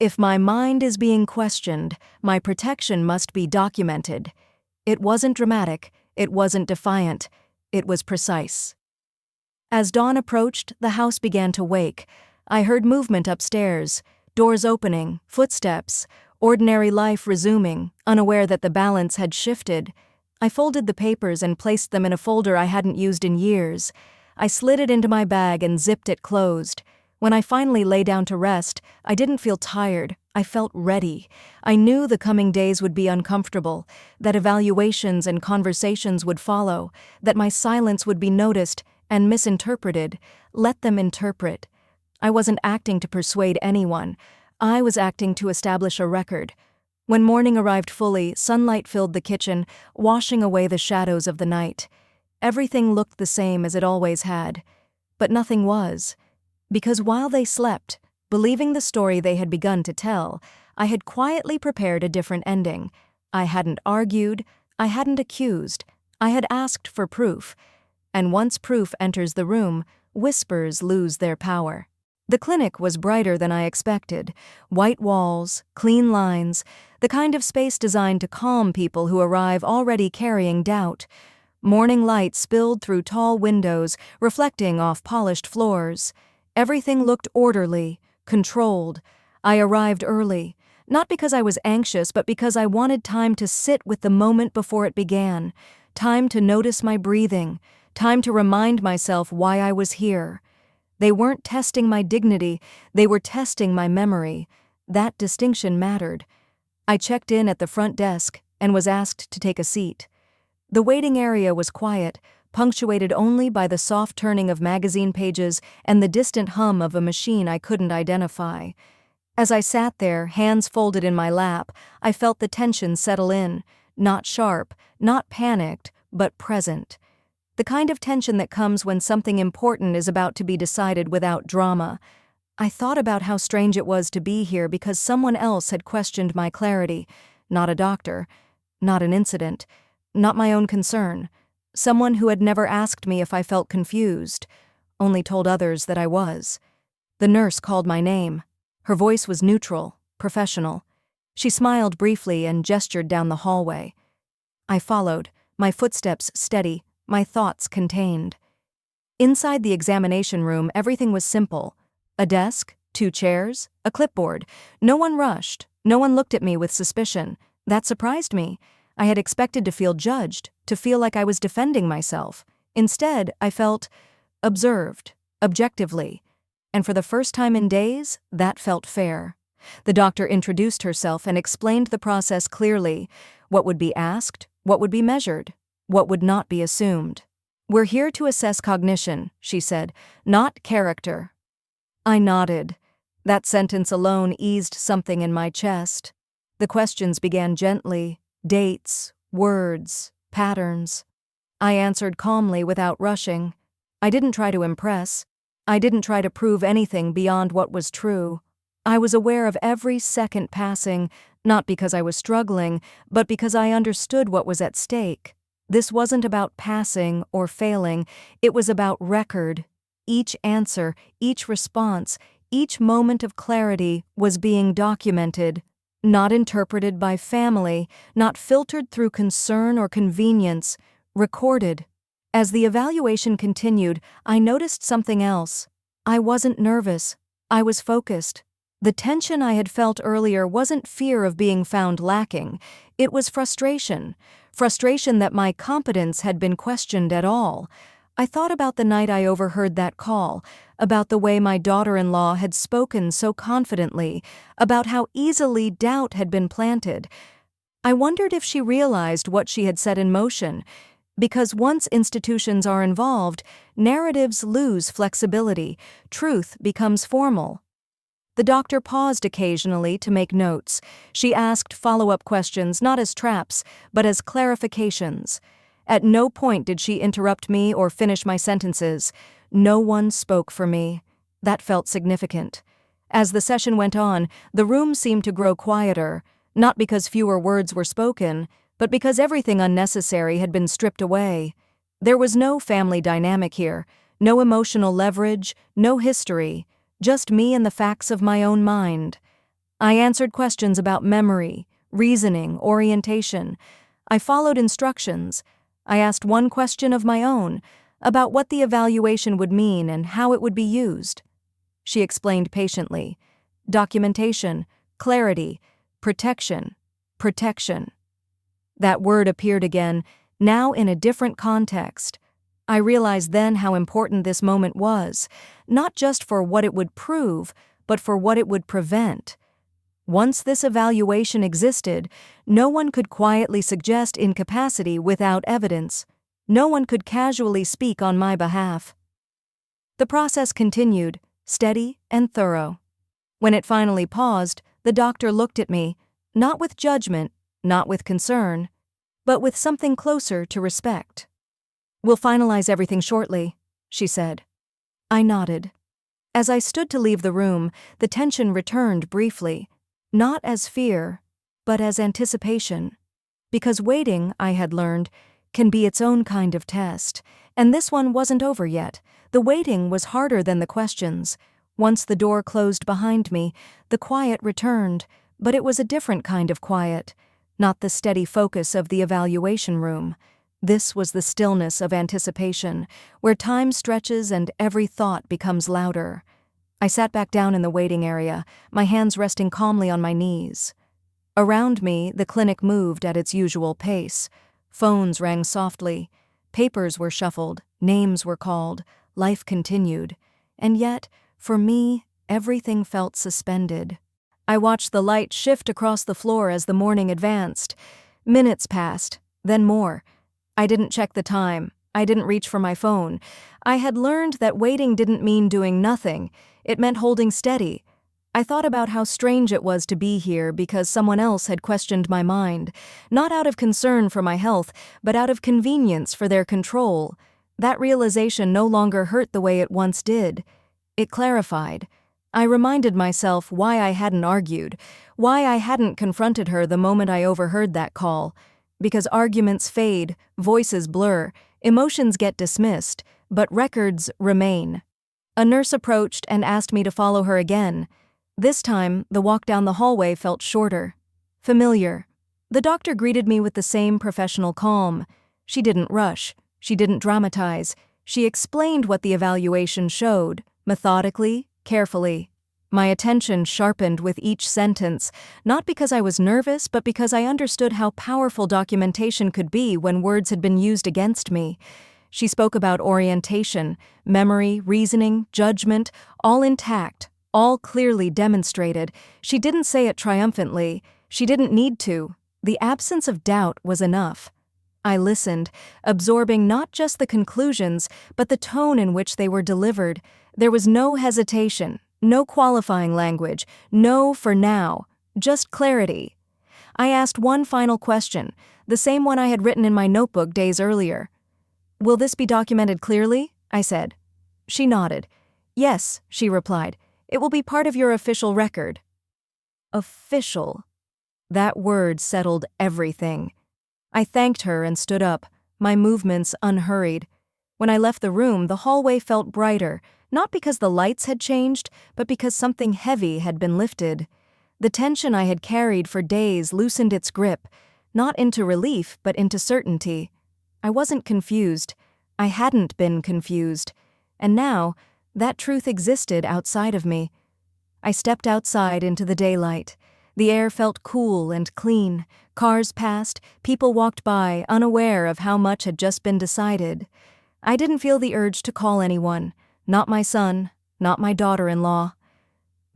If my mind is being questioned, my protection must be documented. It wasn't dramatic, it wasn't defiant. It was precise. As dawn approached, the house began to wake. I heard movement upstairs, doors opening, footsteps, ordinary life resuming, unaware that the balance had shifted. I folded the papers and placed them in a folder I hadn't used in years. I slid it into my bag and zipped it closed. When I finally lay down to rest, I didn't feel tired. I felt ready. I knew the coming days would be uncomfortable, that evaluations and conversations would follow, that my silence would be noticed and misinterpreted. Let them interpret. I wasn't acting to persuade anyone. I was acting to establish a record. When morning arrived fully, sunlight filled the kitchen, washing away the shadows of the night. Everything looked the same as it always had. But nothing was. Because while they slept, believing the story they had begun to tell, I had quietly prepared a different ending. I hadn't argued, I hadn't accused, I had asked for proof. And once proof enters the room, whispers lose their power. The clinic was brighter than I expected. White walls, clean lines, the kind of space designed to calm people who arrive already carrying doubt. Morning light spilled through tall windows, reflecting off polished floors. Everything looked orderly, controlled. I arrived early, not because I was anxious, but because I wanted time to sit with the moment before it began, time to notice my breathing, time to remind myself why I was here. They weren't testing my dignity, they were testing my memory. That distinction mattered. I checked in at the front desk and was asked to take a seat. The waiting area was quiet, punctuated only by the soft turning of magazine pages and the distant hum of a machine I couldn't identify. As I sat there, hands folded in my lap, I felt the tension settle in, not sharp, not panicked, but present. The kind of tension that comes when something important is about to be decided without drama. I thought about how strange it was to be here because someone else had questioned my clarity, not a doctor, not an incident, not my own concern. Someone who had never asked me if I felt confused, only told others that I was. The nurse called my name. Her voice was neutral, professional. She smiled briefly and gestured down the hallway. I followed, my footsteps steady, my thoughts contained. Inside the examination room, everything was simple. A desk, 2 chairs, a clipboard. No one rushed. No one looked at me with suspicion. That surprised me. I had expected to feel judged, to feel like I was defending myself. Instead, I felt observed, objectively. And for the first time in days, that felt fair. The doctor introduced herself and explained the process clearly. What would be asked, what would be measured, what would not be assumed. "We're here to assess cognition," she said, "not character." I nodded. That sentence alone eased something in my chest. The questions began gently, dates, words, patterns. I answered calmly without rushing. I didn't try to impress. I didn't try to prove anything beyond what was true. I was aware of every second passing, not because I was struggling, but because I understood what was at stake. This wasn't about passing or failing, it was about record. Each answer, each response, each moment of clarity was being documented, not interpreted by family, not filtered through concern or convenience, recorded. As the evaluation continued, I noticed something else. I wasn't nervous. I was focused. The tension I had felt earlier wasn't fear of being found lacking. It was frustration. Frustration that my competence had been questioned at all. I thought about the night I overheard that call, about the way my daughter-in-law had spoken so confidently, about how easily doubt had been planted. I wondered if she realized what she had set in motion, because once institutions are involved, narratives lose flexibility, truth becomes formal. The doctor paused occasionally to make notes. She asked follow-up questions not as traps, but as clarifications. At no point did she interrupt me or finish my sentences. No one spoke for me. That felt significant. As the session went on, the room seemed to grow quieter, not because fewer words were spoken, but because everything unnecessary had been stripped away. There was no family dynamic here, no emotional leverage, no history, just me and the facts of my own mind. I answered questions about memory, reasoning, orientation. I followed instructions. I asked one question of my own, about what the evaluation would mean and how it would be used. She explained patiently. Documentation, clarity, protection, protection. That word appeared again, now in a different context. I realized then how important this moment was, not just for what it would prove, but for what it would prevent. Once this evaluation existed, no one could quietly suggest incapacity without evidence. No one could casually speak on my behalf. The process continued, steady and thorough. When it finally paused, the doctor looked at me, not with judgment, not with concern, but with something closer to respect. "We'll finalize everything shortly," she said. I nodded. As I stood to leave the room, the tension returned briefly, not as fear, but as anticipation. Because waiting, I had learned, can be its own kind of test, and this one wasn't over yet. The waiting was harder than the questions. Once the door closed behind me, the quiet returned, but it was a different kind of quiet, not the steady focus of the evaluation room. This was the stillness of anticipation, where time stretches and every thought becomes louder. I sat back down in the waiting area, my hands resting calmly on my knees. Around me, the clinic moved at its usual pace. Phones rang softly. Papers were shuffled. Names were called. Life continued. And yet, for me, everything felt suspended. I watched the light shift across the floor as the morning advanced. Minutes passed, then more. I didn't check the time. I didn't reach for my phone. I had learned that waiting didn't mean doing nothing. It meant holding steady. I thought about how strange it was to be here because someone else had questioned my mind, not out of concern for my health, but out of convenience for their control. That realization no longer hurt the way it once did. It clarified. I reminded myself why I hadn't argued, why I hadn't confronted her the moment I overheard that call. Because arguments fade, voices blur, emotions get dismissed, but records remain. A nurse approached and asked me to follow her again. This time, the walk down the hallway felt shorter. Familiar. The doctor greeted me with the same professional calm. She didn't rush. She didn't dramatize. She explained what the evaluation showed, methodically, carefully. My attention sharpened with each sentence, not because I was nervous, but because I understood how powerful documentation could be when words had been used against me. She spoke about orientation, memory, reasoning, judgment, all intact, all clearly demonstrated. She didn't say it triumphantly. She didn't need to. The absence of doubt was enough. I listened, absorbing not just the conclusions, but the tone in which they were delivered. There was no hesitation, no qualifying language, no for now, just clarity. I asked one final question, the same one I had written in my notebook days earlier. "Will this be documented clearly?" I said. She nodded. "Yes," she replied. "It will be part of your official record." Official. That word settled everything. I thanked her and stood up, my movements unhurried. When I left the room, the hallway felt brighter, not because the lights had changed, but because something heavy had been lifted. The tension I had carried for days loosened its grip, not into relief, but into certainty. I wasn't confused. I hadn't been confused. And now, that truth existed outside of me. I stepped outside into the daylight. The air felt cool and clean. Cars passed, people walked by, unaware of how much had just been decided. I didn't feel the urge to call anyone, not my son, not my daughter-in-law.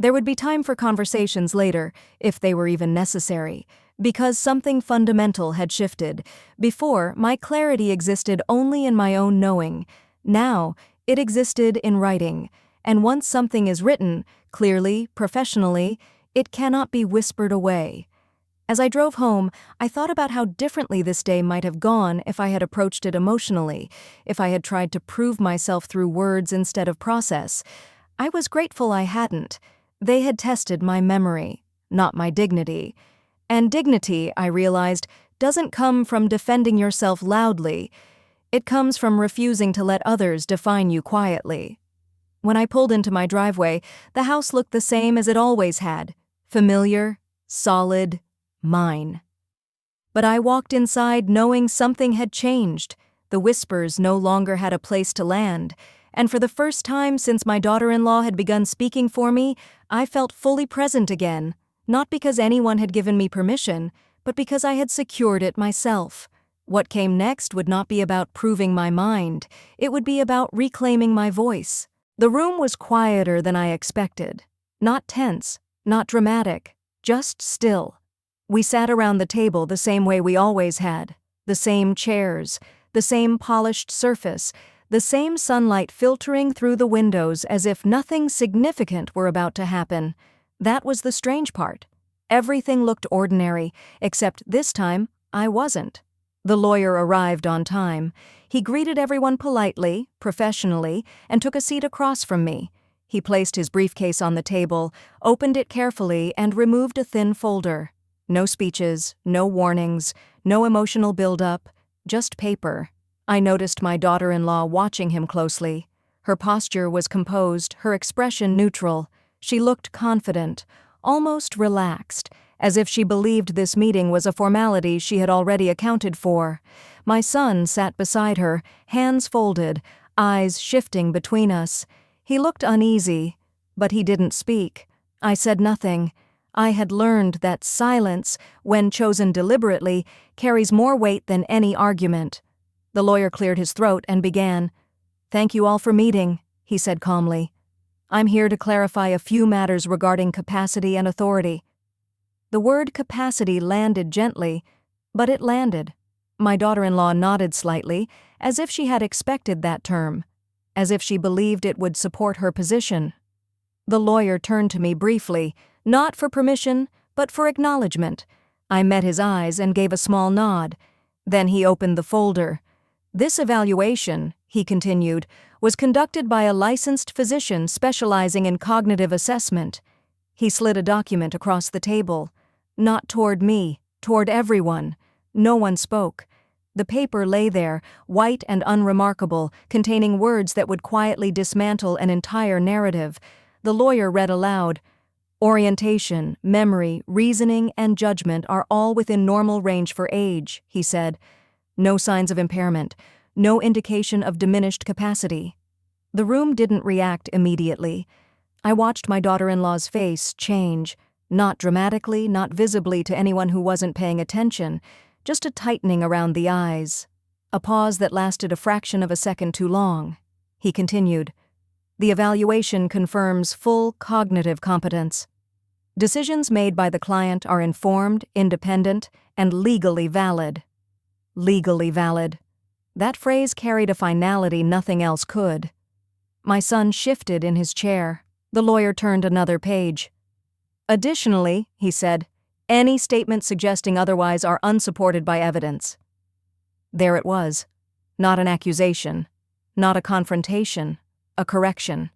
There would be time for conversations later, if they were even necessary, because something fundamental had shifted. Before, my clarity existed only in my own knowing. Now, it existed in writing. And once something is written, clearly, professionally, it cannot be whispered away. As I drove home, I thought about how differently this day might have gone if I had approached it emotionally, if I had tried to prove myself through words instead of process. I was grateful I hadn't. They had tested my memory, not my dignity. And dignity, I realized, doesn't come from defending yourself loudly. It comes from refusing to let others define you quietly. When I pulled into my driveway, the house looked the same as it always had. Familiar, solid, mine. But I walked inside knowing something had changed. The whispers no longer had a place to land. And for the first time since my daughter-in-law had begun speaking for me, I felt fully present again, not because anyone had given me permission, but because I had secured it myself. What came next would not be about proving my mind. It would be about reclaiming my voice. The room was quieter than I expected. Not tense, not dramatic, just still. We sat around the table the same way we always had. The same chairs, the same polished surface, the same sunlight filtering through the windows as if nothing significant were about to happen. That was the strange part. Everything looked ordinary, except this time I wasn't. The lawyer arrived on time. He greeted everyone politely, professionally, and took a seat across from me. He placed his briefcase on the table, opened it carefully, and removed a thin folder. No speeches, no warnings, no emotional build-up, just paper. I noticed my daughter-in-law watching him closely. Her posture was composed, her expression neutral. She looked confident, almost relaxed, as if she believed this meeting was a formality she had already accounted for. My son sat beside her, hands folded, eyes shifting between us. He looked uneasy, but he didn't speak. I said nothing. I had learned that silence, when chosen deliberately, carries more weight than any argument. The lawyer cleared his throat and began. "Thank you all for meeting," he said calmly. "I'm here to clarify a few matters regarding capacity and authority." The word capacity landed gently, but it landed. My daughter-in-law nodded slightly, as if she had expected that term, as if she believed it would support her position. The lawyer turned to me briefly, not for permission, but for acknowledgement. I met his eyes and gave a small nod. Then he opened the folder. "This evaluation," he continued, "was conducted by a licensed physician specializing in cognitive assessment." He slid a document across the table. Not toward me, toward everyone. No one spoke. The paper lay there, white and unremarkable, containing words that would quietly dismantle an entire narrative. The lawyer read aloud, Orientation, memory, reasoning, and judgment are all within normal range for age, he said. No signs of impairment, no indication of diminished capacity. The room didn't react immediately. I watched my daughter-in-law's face change, not dramatically, not visibly to anyone who wasn't paying attention, just a tightening around the eyes. A pause that lasted a fraction of a second too long. He continued, "The evaluation confirms full cognitive competence. Decisions made by the client are informed, independent, and legally valid." Legally valid. That phrase carried a finality nothing else could. My son shifted in his chair. The lawyer turned another page. "Additionally," he said, "any statements suggesting otherwise are unsupported by evidence." There it was. Not an accusation. Not a confrontation. A correction.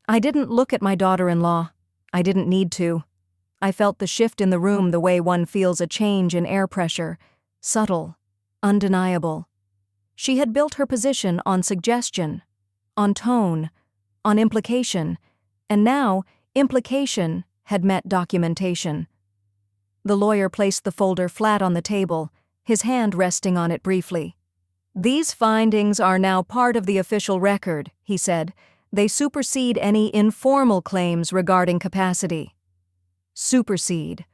I didn't look at my daughter-in-law. I didn't need to. I felt the shift in the room the way one feels a change in air pressure. Subtle. Undeniable. She had built her position on suggestion, on tone, on implication, and now implication had met documentation. The lawyer placed the folder flat on the table, his hand resting on it briefly. "These findings are now part of the official record," he said. "They supersede any informal claims regarding capacity." Supersede.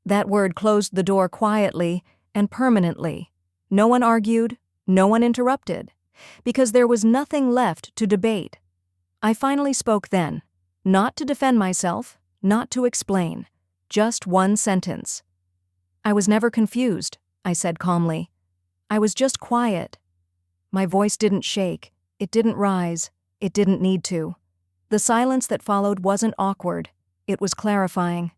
That word closed the door quietly and permanently. No one argued, no one interrupted, because there was nothing left to debate. I finally spoke then, not to defend myself, not to explain, just one sentence. "I was never confused," I said calmly. "I was just quiet." My voice didn't shake, it didn't rise, it didn't need to. The silence that followed wasn't awkward, it was clarifying.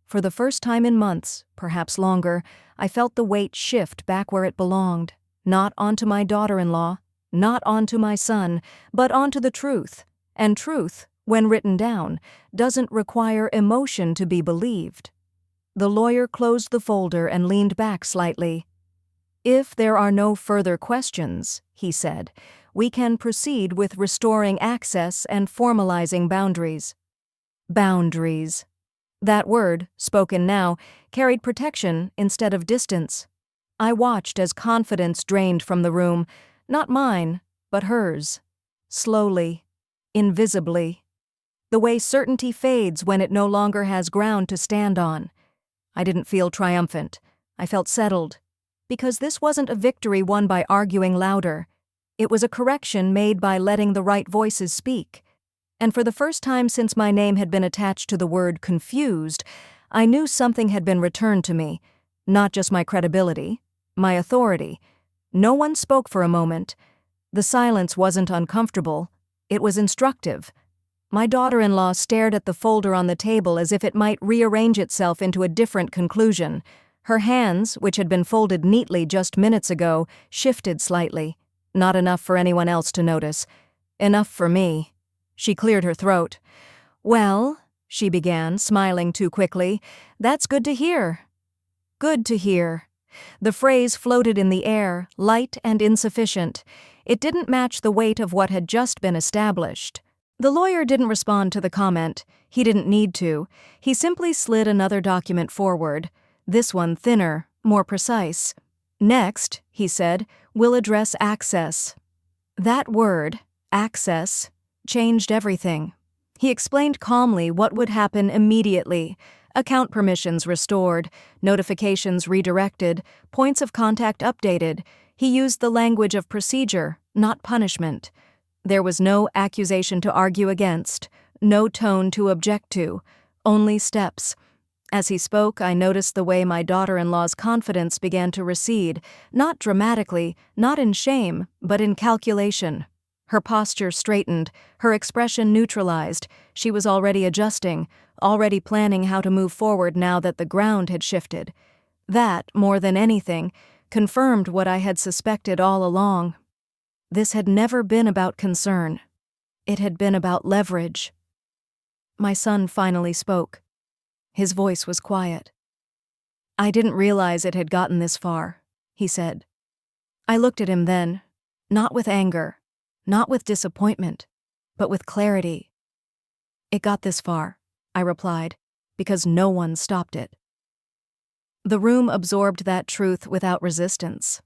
For the first time in months, perhaps longer, I felt the weight shift back where it belonged, not onto my daughter-in-law, not onto my son, but onto the truth. And truth, when written down, doesn't require emotion to be believed. The lawyer closed the folder and leaned back slightly. "If there are no further questions," he said, "we can proceed with restoring access and formalizing boundaries." Boundaries. That word, spoken now, carried protection instead of distance. I watched as confidence drained from the room, not mine, but hers. Slowly, invisibly. The way certainty fades when it no longer has ground to stand on. I didn't feel triumphant. I felt settled. Because this wasn't a victory won by arguing louder. It was a correction made by letting the right voices speak. And for the first time since my name had been attached to the word confused, I knew something had been returned to me, not just my credibility, my authority. No one spoke for a moment. The silence wasn't uncomfortable, it was instructive. My daughter-in-law stared at the folder on the table as if it might rearrange itself into a different conclusion. Her hands, which had been folded neatly just minutes ago, shifted slightly. Not enough for anyone else to notice. Enough for me. She cleared her throat. "Well," she began, smiling too quickly, "that's good to hear." Good to hear. The phrase floated in the air, light and insufficient. It didn't match the weight of what had just been established. The lawyer didn't respond to the comment. He didn't need to. He simply slid another document forward, this one thinner, more precise. "Next," he said, "we'll address access." That word, access, changed everything. He explained calmly what would happen immediately. Account permissions restored, notifications redirected, points of contact updated. He used the language of procedure, not punishment. There was no accusation to argue against, no tone to object to, only steps. As he spoke, I noticed the way my daughter-in-law's confidence began to recede, not dramatically, not in shame, but in calculation. Her posture straightened, her expression neutralized. She was already adjusting, already planning how to move forward now that the ground had shifted. That, more than anything, confirmed what I had suspected all along. This had never been about concern. It had been about leverage. My son finally spoke. His voice was quiet. "I didn't realize it had gotten this far," he said. I looked at him then, not with anger, not with disappointment, but with clarity. "It got this far," I replied. because no one stopped it. The room absorbed that truth without resistance.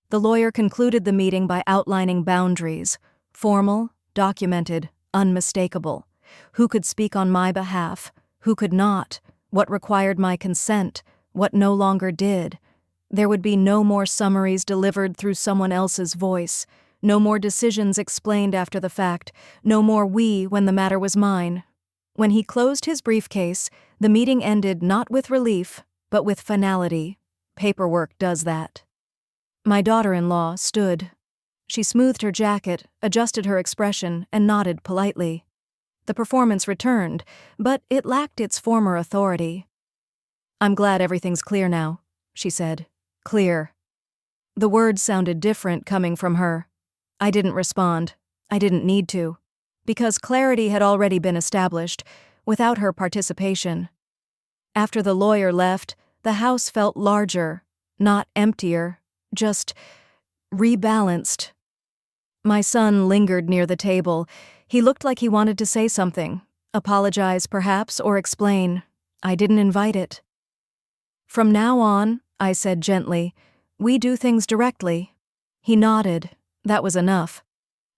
The lawyer concluded the meeting by outlining boundaries, formal, documented, unmistakable. Who could speak on my behalf, who could not, what required my consent, what no longer did. There would be no more summaries delivered through someone else's voice, no more decisions explained after the fact, no more we when the matter was mine. When he closed his briefcase, the meeting ended not with relief, but with finality. Paperwork does that. My daughter-in-law stood. She smoothed her jacket, adjusted her expression, and nodded politely. The performance returned, but it lacked its former authority. "I'm glad everything's clear now," she said. "Clear." The words sounded different coming from her. I didn't respond. I didn't need to. Because clarity had already been established, without her participation. After the lawyer left, the house felt larger, not emptier, just rebalanced. My son lingered near the table. He looked like he wanted to say something, apologize perhaps, or explain. I didn't invite it. "From now on," I said gently, "we do things directly." He nodded. That was enough.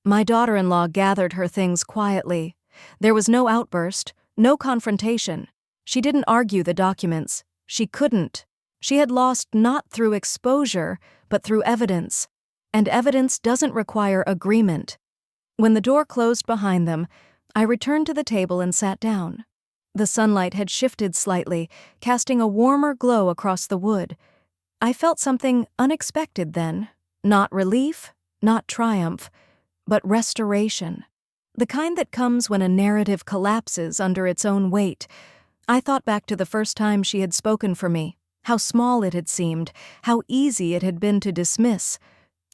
My daughter-in-law gathered her things quietly. There was no outburst, no confrontation. She didn't argue the documents. She couldn't. She had lost not through exposure, but through evidence. And evidence doesn't require agreement. When the door closed behind them, I returned to the table and sat down. The sunlight had shifted slightly, casting a warmer glow across the wood. I felt something unexpected then. Not relief, not triumph, but restoration. The kind that comes when a narrative collapses under its own weight. I thought back to the first time she had spoken for me, how small it had seemed, how easy it had been to dismiss.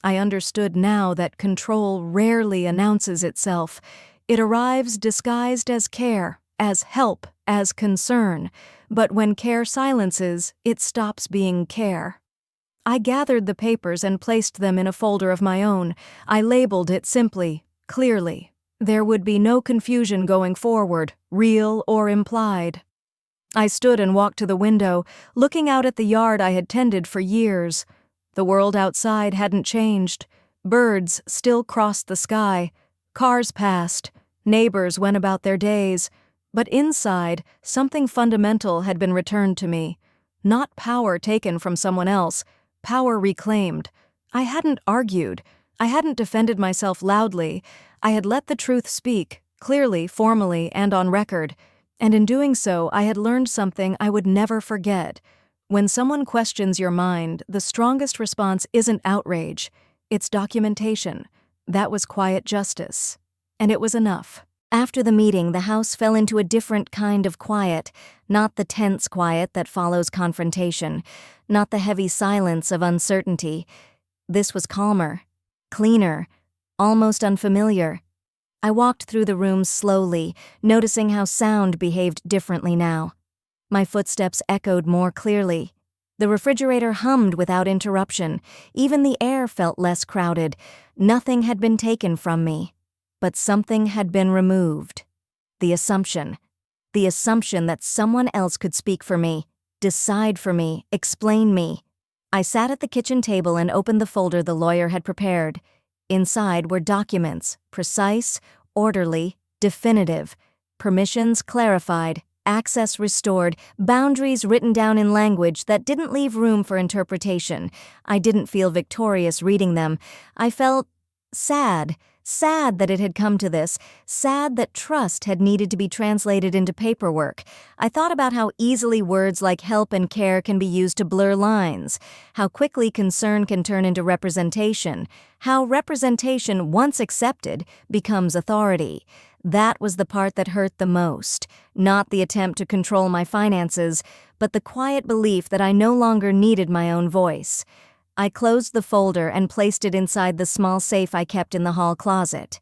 I understood now that control rarely announces itself. It arrives disguised as care, as help, as concern. But when care silences, it stops being care. I gathered the papers and placed them in a folder of my own. I labeled it simply, clearly. There would be no confusion going forward, real or implied. I stood and walked to the window, looking out at the yard I had tended for years. The world outside hadn't changed. Birds still crossed the sky. Cars passed. Neighbors went about their days. But inside, something fundamental had been returned to me. Not power taken from someone else, power reclaimed. I hadn't argued. I hadn't defended myself loudly. I had let the truth speak, clearly, formally, and on record. And in doing so, I had learned something I would never forget. When someone questions your mind, the strongest response isn't outrage. It's documentation. That was quiet justice. And it was enough. After the meeting, the house fell into a different kind of quiet, not the tense quiet that follows confrontation, not the heavy silence of uncertainty. This was calmer, cleaner, almost unfamiliar. I walked through the room slowly, noticing how sound behaved differently now. My footsteps echoed more clearly. The refrigerator hummed without interruption. Even the air felt less crowded. Nothing had been taken from me. But something had been removed. The assumption that someone else could speak for me, decide for me, explain me. I sat at the kitchen table and opened the folder the lawyer had prepared. Inside were documents, precise, orderly, definitive, permissions clarified, access restored, boundaries written down in language that didn't leave room for interpretation. I didn't feel victorious reading them. I felt sad that it had come to this, sad that trust had needed to be translated into paperwork. I thought about how easily words like help and care can be used to blur lines, how quickly concern can turn into representation, how representation, once accepted, becomes authority. That was the part that hurt the most, not the attempt to control my finances, but the quiet belief that I no longer needed my own voice. I closed the folder and placed it inside the small safe I kept in the hall closet.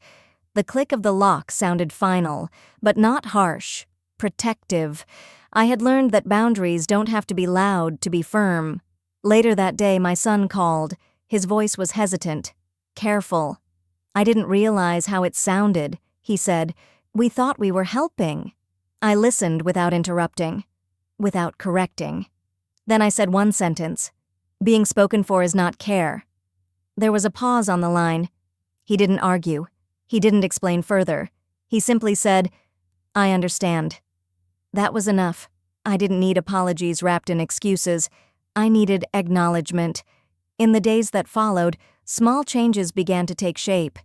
The click of the lock sounded final, but not harsh, protective. I had learned that boundaries don't have to be loud to be firm. Later that day, my son called. His voice was hesitant, careful. I didn't realize how it sounded. He said, "We thought we were helping." I listened without interrupting. without correcting. Then I said one sentence. Being spoken for is not care. There was a pause on the line. He didn't argue. He didn't explain further. He simply said, "I understand." That was enough. I didn't need apologies wrapped in excuses. I needed acknowledgement. In the days that followed, small changes began to take shape.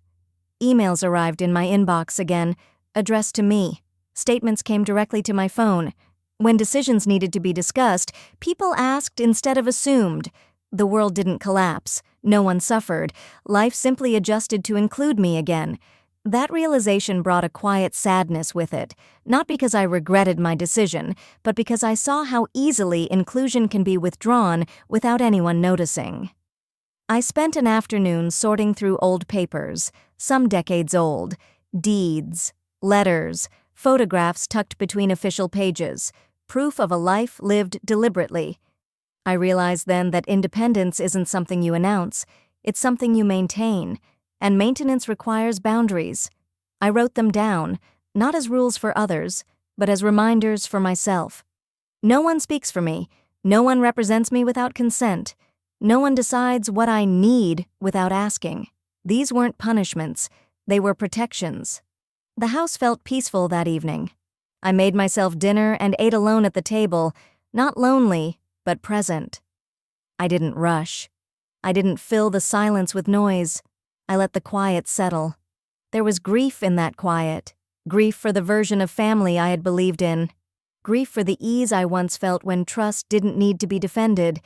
Emails arrived in my inbox again, addressed to me. Statements came directly to my phone. When decisions needed to be discussed, people asked instead of assumed. The world didn't collapse. No one suffered. Life simply adjusted to include me again. That realization brought a quiet sadness with it, not because I regretted my decision, but because I saw how easily inclusion can be withdrawn without anyone noticing. I spent an afternoon sorting through old papers, some decades old, deeds, letters, photographs tucked between official pages, proof of a life lived deliberately. I realized then that independence isn't something you announce, it's something you maintain, and maintenance requires boundaries. I wrote them down, not as rules for others, but as reminders for myself. No one speaks for me, no one represents me without consent, no one decides what I need without asking. These weren't punishments, they were protections. The house felt peaceful that evening. I made myself dinner and ate alone at the table, not lonely, but present. I didn't rush. I didn't fill the silence with noise. I let the quiet settle. There was grief in that quiet, grief for the version of family I had believed in, grief for the ease I once felt when trust didn't need to be defended,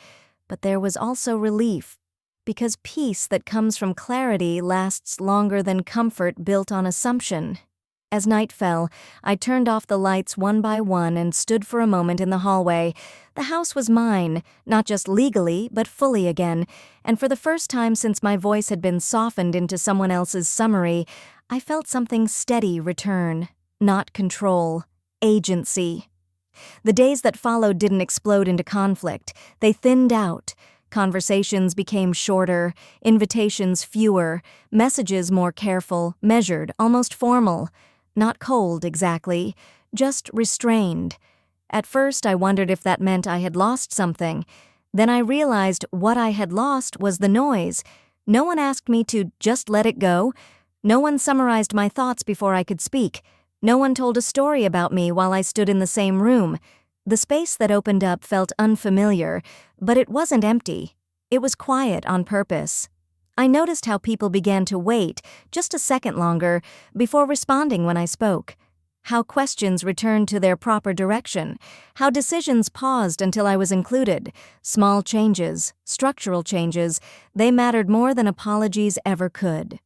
but there was also relief, because peace that comes from clarity lasts longer than comfort built on assumption. As night fell, I turned off the lights one by one and stood for a moment in the hallway. The house was mine, not just legally, but fully again, and for the first time since my voice had been softened into someone else's summary, I felt something steady return, not control, agency. The days that followed didn't explode into conflict. They thinned out. Conversations became shorter, invitations fewer, messages more careful, measured, almost formal. Not cold, exactly, just restrained. At first, I wondered if that meant I had lost something. Then I realized what I had lost was the noise. No one asked me to just let it go. No one summarized my thoughts before I could speak. No one told a story about me while I stood in the same room. The space that opened up felt unfamiliar, but it wasn't empty. It was quiet on purpose. I noticed how people began to wait, just a second longer, before responding when I spoke. How questions returned to their proper direction. How decisions paused until I was included. Small changes, structural changes, they mattered more than apologies ever could.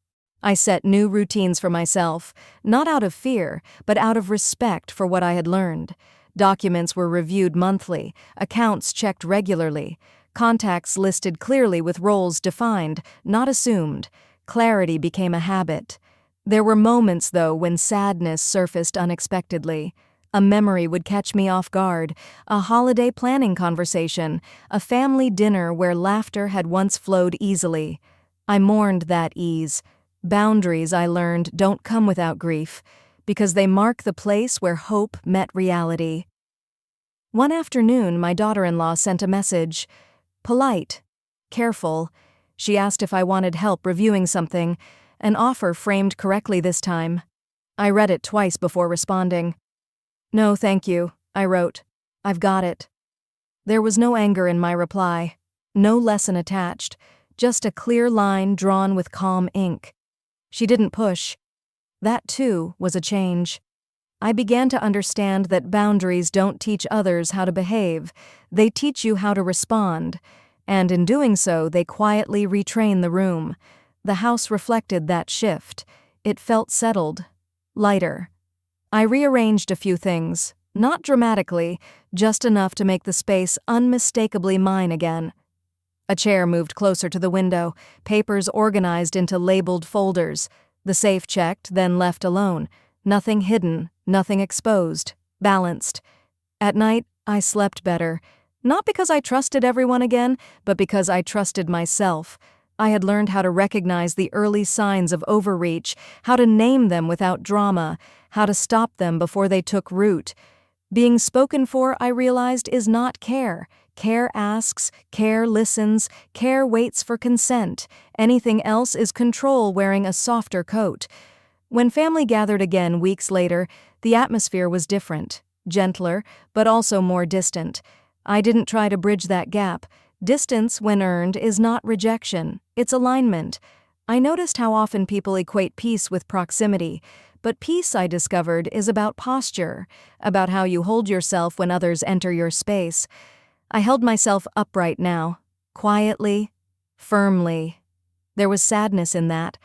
I set new routines for myself, not out of fear, but out of respect for what I had learned. Documents were reviewed monthly, accounts checked regularly. Contacts listed clearly with roles defined, not assumed. Clarity became a habit. There were moments, though, when sadness surfaced unexpectedly. A memory would catch me off guard, a holiday planning conversation, a family dinner where laughter had once flowed easily. I mourned that ease. Boundaries, I learned, don't come without grief, because they mark the place where hope met reality. One afternoon, my daughter-in-law sent a message. Polite, careful. She asked if I wanted help reviewing something, an offer framed correctly this time. I read it twice before responding. "No, thank you," I wrote. "I've got it." There was no anger in my reply, no lesson attached, just a clear line drawn with calm ink. She didn't push. That, too, was a change. I began to understand that boundaries don't teach others how to behave, they teach you how to respond, and in doing so, they quietly retrain the room. The house reflected that shift. It felt settled, lighter. I rearranged a few things, not dramatically, just enough to make the space unmistakably mine again. A chair moved closer to the window, papers organized into labeled folders, the safe checked, then left alone. Nothing hidden, nothing exposed, balanced. At night, I slept better, not because I trusted everyone again, but because I trusted myself. I had learned how to recognize the early signs of overreach, how to name them without drama, how to stop them before they took root. Being spoken for, I realized, is not care. Care asks, care listens, care waits for consent. Anything else is control wearing a softer coat. When family gathered again weeks later, the atmosphere was different, gentler, but also more distant. I didn't try to bridge that gap. Distance, when earned, is not rejection, it's alignment. I noticed how often people equate peace with proximity, but peace, I discovered, is about posture, about how you hold yourself when others enter your space. I held myself upright now, quietly, firmly. There was sadness in that.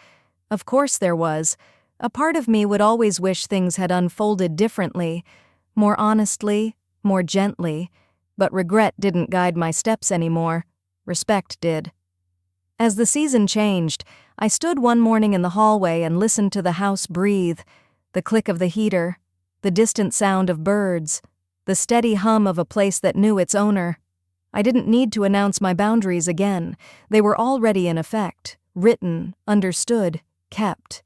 Of course there was. A part of me would always wish things had unfolded differently, more honestly, more gently, but regret didn't guide my steps anymore. Respect did. As the season changed, I stood one morning in the hallway and listened to the house breathe, the click of the heater, the distant sound of birds, the steady hum of a place that knew its owner. I didn't need to announce my boundaries again. They were already in effect, written, understood, kept.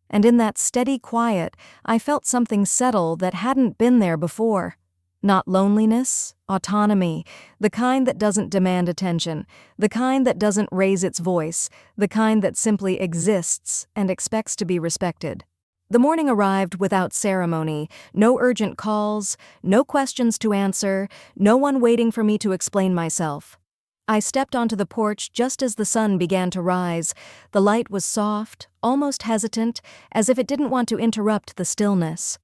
And in that steady quiet, I felt something settle that hadn't been there before. Not loneliness, autonomy, the kind that doesn't demand attention, the kind that doesn't raise its voice, the kind that simply exists and expects to be respected. The morning arrived without ceremony, no urgent calls, no questions to answer, no one waiting for me to explain myself. I stepped onto the porch just as the sun began to rise. The light was soft, almost hesitant, as if it didn't want to interrupt the stillness.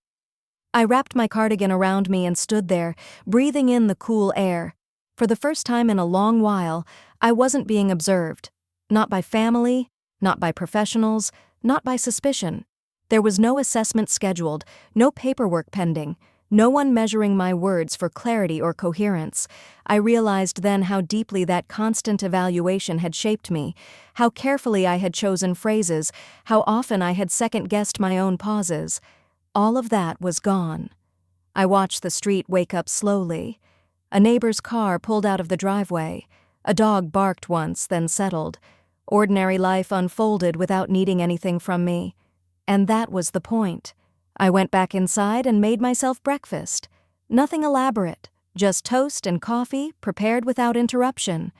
I wrapped my cardigan around me and stood there, breathing in the cool air. For the first time in a long while, I wasn't being observed. Not by family, not by professionals, not by suspicion. There was no assessment scheduled, no paperwork pending, no one measuring my words for clarity or coherence. I realized then how deeply that constant evaluation had shaped me, how carefully I had chosen phrases, how often I had second-guessed my own pauses. All of that was gone. I watched the street wake up slowly. A neighbor's car pulled out of the driveway. A dog barked once, then settled. Ordinary life unfolded without needing anything from me. And that was the point. I went back inside and made myself breakfast. Nothing elaborate, just toast and coffee prepared without interruption.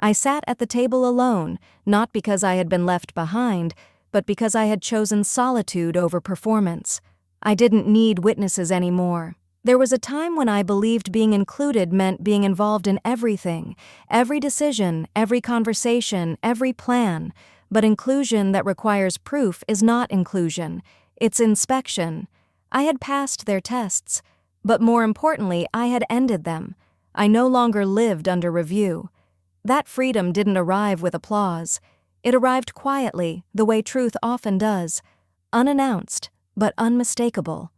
I sat at the table alone, not because I had been left behind, but because I had chosen solitude over performance. I didn't need witnesses anymore. There was a time when I believed being included meant being involved in everything, every decision, every conversation, every plan. But inclusion that requires proof is not inclusion. It's inspection. I had passed their tests, but more importantly, I had ended them. I no longer lived under review. That freedom didn't arrive with applause. It arrived quietly, the way truth often does, unannounced, but unmistakable.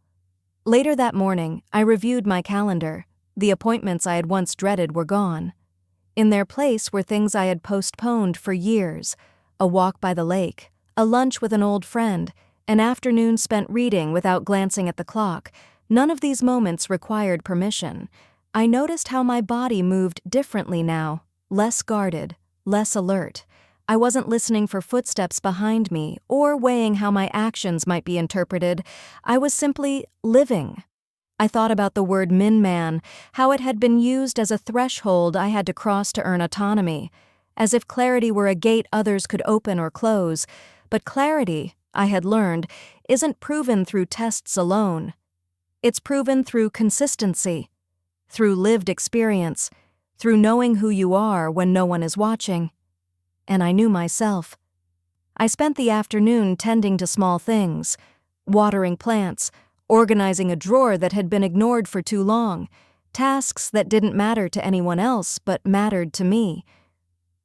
Later that morning, I reviewed my calendar. The appointments I had once dreaded were gone. In their place were things I had postponed for years: a walk by the lake, a lunch with an old friend, an afternoon spent reading without glancing at the clock. None of these moments required permission. I noticed how my body moved differently now, less guarded, less alert. I wasn't listening for footsteps behind me or weighing how my actions might be interpreted. I was simply living. I thought about the word min-man, how it had been used as a threshold I had to cross to earn autonomy, as if clarity were a gate others could open or close. But clarity, I had learned, isn't proven through tests alone. It's proven through consistency, through lived experience, through knowing who you are when no one is watching. And I knew myself. I spent the afternoon tending to small things, watering plants, organizing a drawer that had been ignored for too long, tasks that didn't matter to anyone else but mattered to me.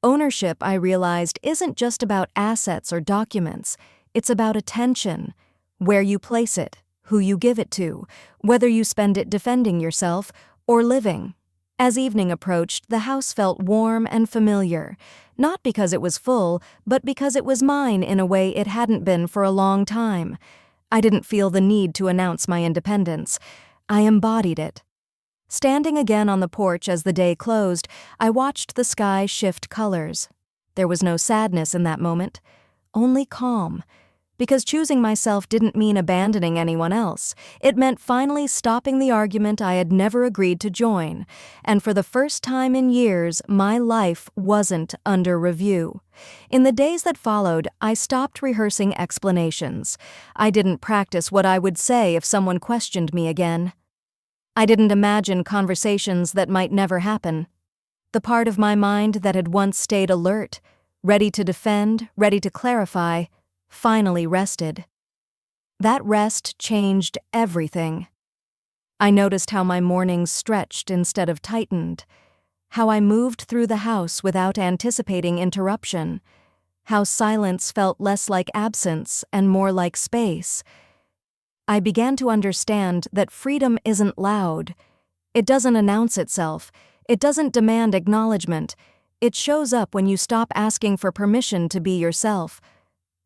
Ownership, I realized, isn't just about assets or documents. It's about attention, where you place it, who you give it to, whether you spend it defending yourself or living. As evening approached, the house felt warm and familiar, not because it was full, but because it was mine in a way it hadn't been for a long time. I didn't feel the need to announce my independence. I embodied it. Standing again on the porch as the day closed, I watched the sky shift colors. There was no sadness in that moment, only calm. Because choosing myself didn't mean abandoning anyone else. It meant finally stopping the argument I had never agreed to join. And for the first time in years, my life wasn't under review. In the days that followed, I stopped rehearsing explanations. I didn't practice what I would say if someone questioned me again. I didn't imagine conversations that might never happen. The part of my mind that had once stayed alert, ready to defend, ready to clarify, finally rested. That rest changed everything. I noticed how my mornings stretched instead of tightened, how I moved through the house without anticipating interruption, how silence felt less like absence and more like space. I began to understand that freedom isn't loud. It doesn't announce itself. It doesn't demand acknowledgement. It shows up when you stop asking for permission to be yourself.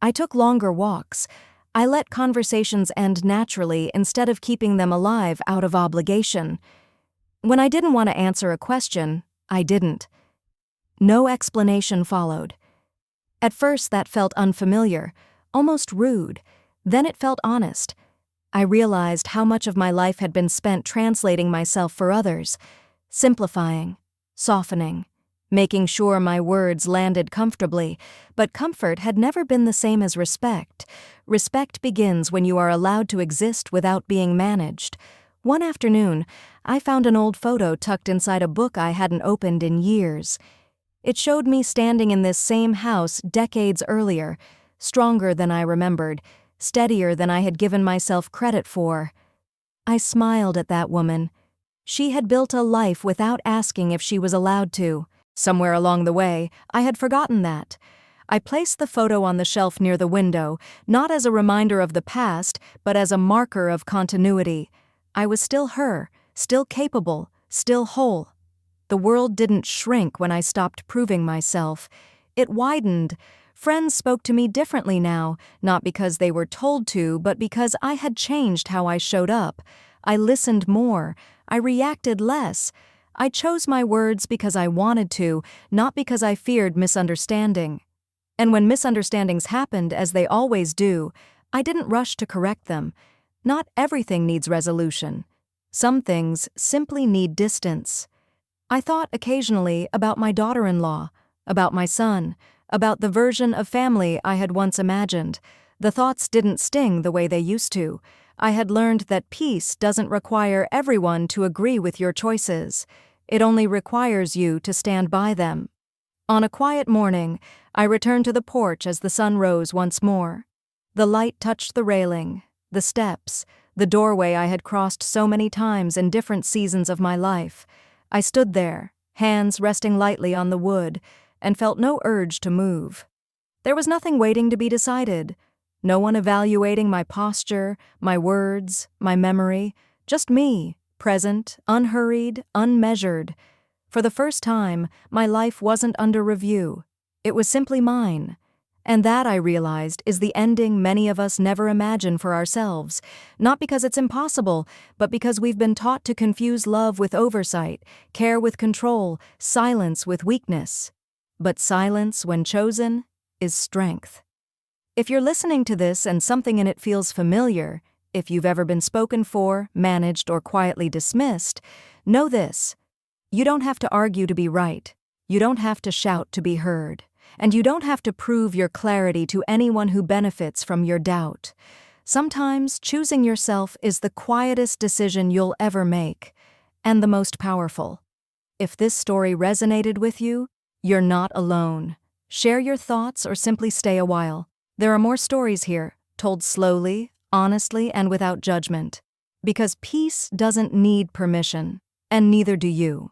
I took longer walks. I let conversations end naturally instead of keeping them alive out of obligation. When I didn't want to answer a question, I didn't. No explanation followed. At first that felt unfamiliar, almost rude. Then it felt honest. I realized how much of my life had been spent translating myself for others, simplifying, softening, making sure my words landed comfortably, but comfort had never been the same as respect. Respect begins when you are allowed to exist without being managed. One afternoon, I found an old photo tucked inside a book I hadn't opened in years. It showed me standing in this same house decades earlier, stronger than I remembered, steadier than I had given myself credit for. I smiled at that woman. She had built a life without asking if she was allowed to. Somewhere along the way, I had forgotten that. I placed the photo on the shelf near the window, not as a reminder of the past, but as a marker of continuity. I was still her, still capable, still whole. The world didn't shrink when I stopped proving myself. It widened. Friends spoke to me differently now, not because they were told to, but because I had changed how I showed up. I listened more. I reacted less. I chose my words because I wanted to, not because I feared misunderstanding. And when misunderstandings happened, as they always do, I didn't rush to correct them. Not everything needs resolution. Some things simply need distance. I thought occasionally about my daughter-in-law, about my son, about the version of family I had once imagined. The thoughts didn't sting the way they used to. I had learned that peace doesn't require everyone to agree with your choices. It only requires you to stand by them. On a quiet morning, I returned to the porch as the sun rose once more. The light touched the railing, the steps, the doorway I had crossed so many times in different seasons of my life. I stood there, hands resting lightly on the wood, and felt no urge to move. There was nothing waiting to be decided. No one evaluating my posture, my words, my memory. Just me, present, unhurried, unmeasured. For the first time, my life wasn't under review. It was simply mine. And that, I realized, is the ending many of us never imagine for ourselves. Not because it's impossible, but because we've been taught to confuse love with oversight, care with control, silence with weakness. But silence, when chosen, is strength. If you're listening to this and something in it feels familiar, if you've ever been spoken for, managed, or quietly dismissed, know this. You don't have to argue to be right. You don't have to shout to be heard. And you don't have to prove your clarity to anyone who benefits from your doubt. Sometimes choosing yourself is the quietest decision you'll ever make, and the most powerful. If this story resonated with you, you're not alone. Share your thoughts or simply stay a while. There are more stories here, told slowly, honestly, and without judgment. Because peace doesn't need permission, and neither do you.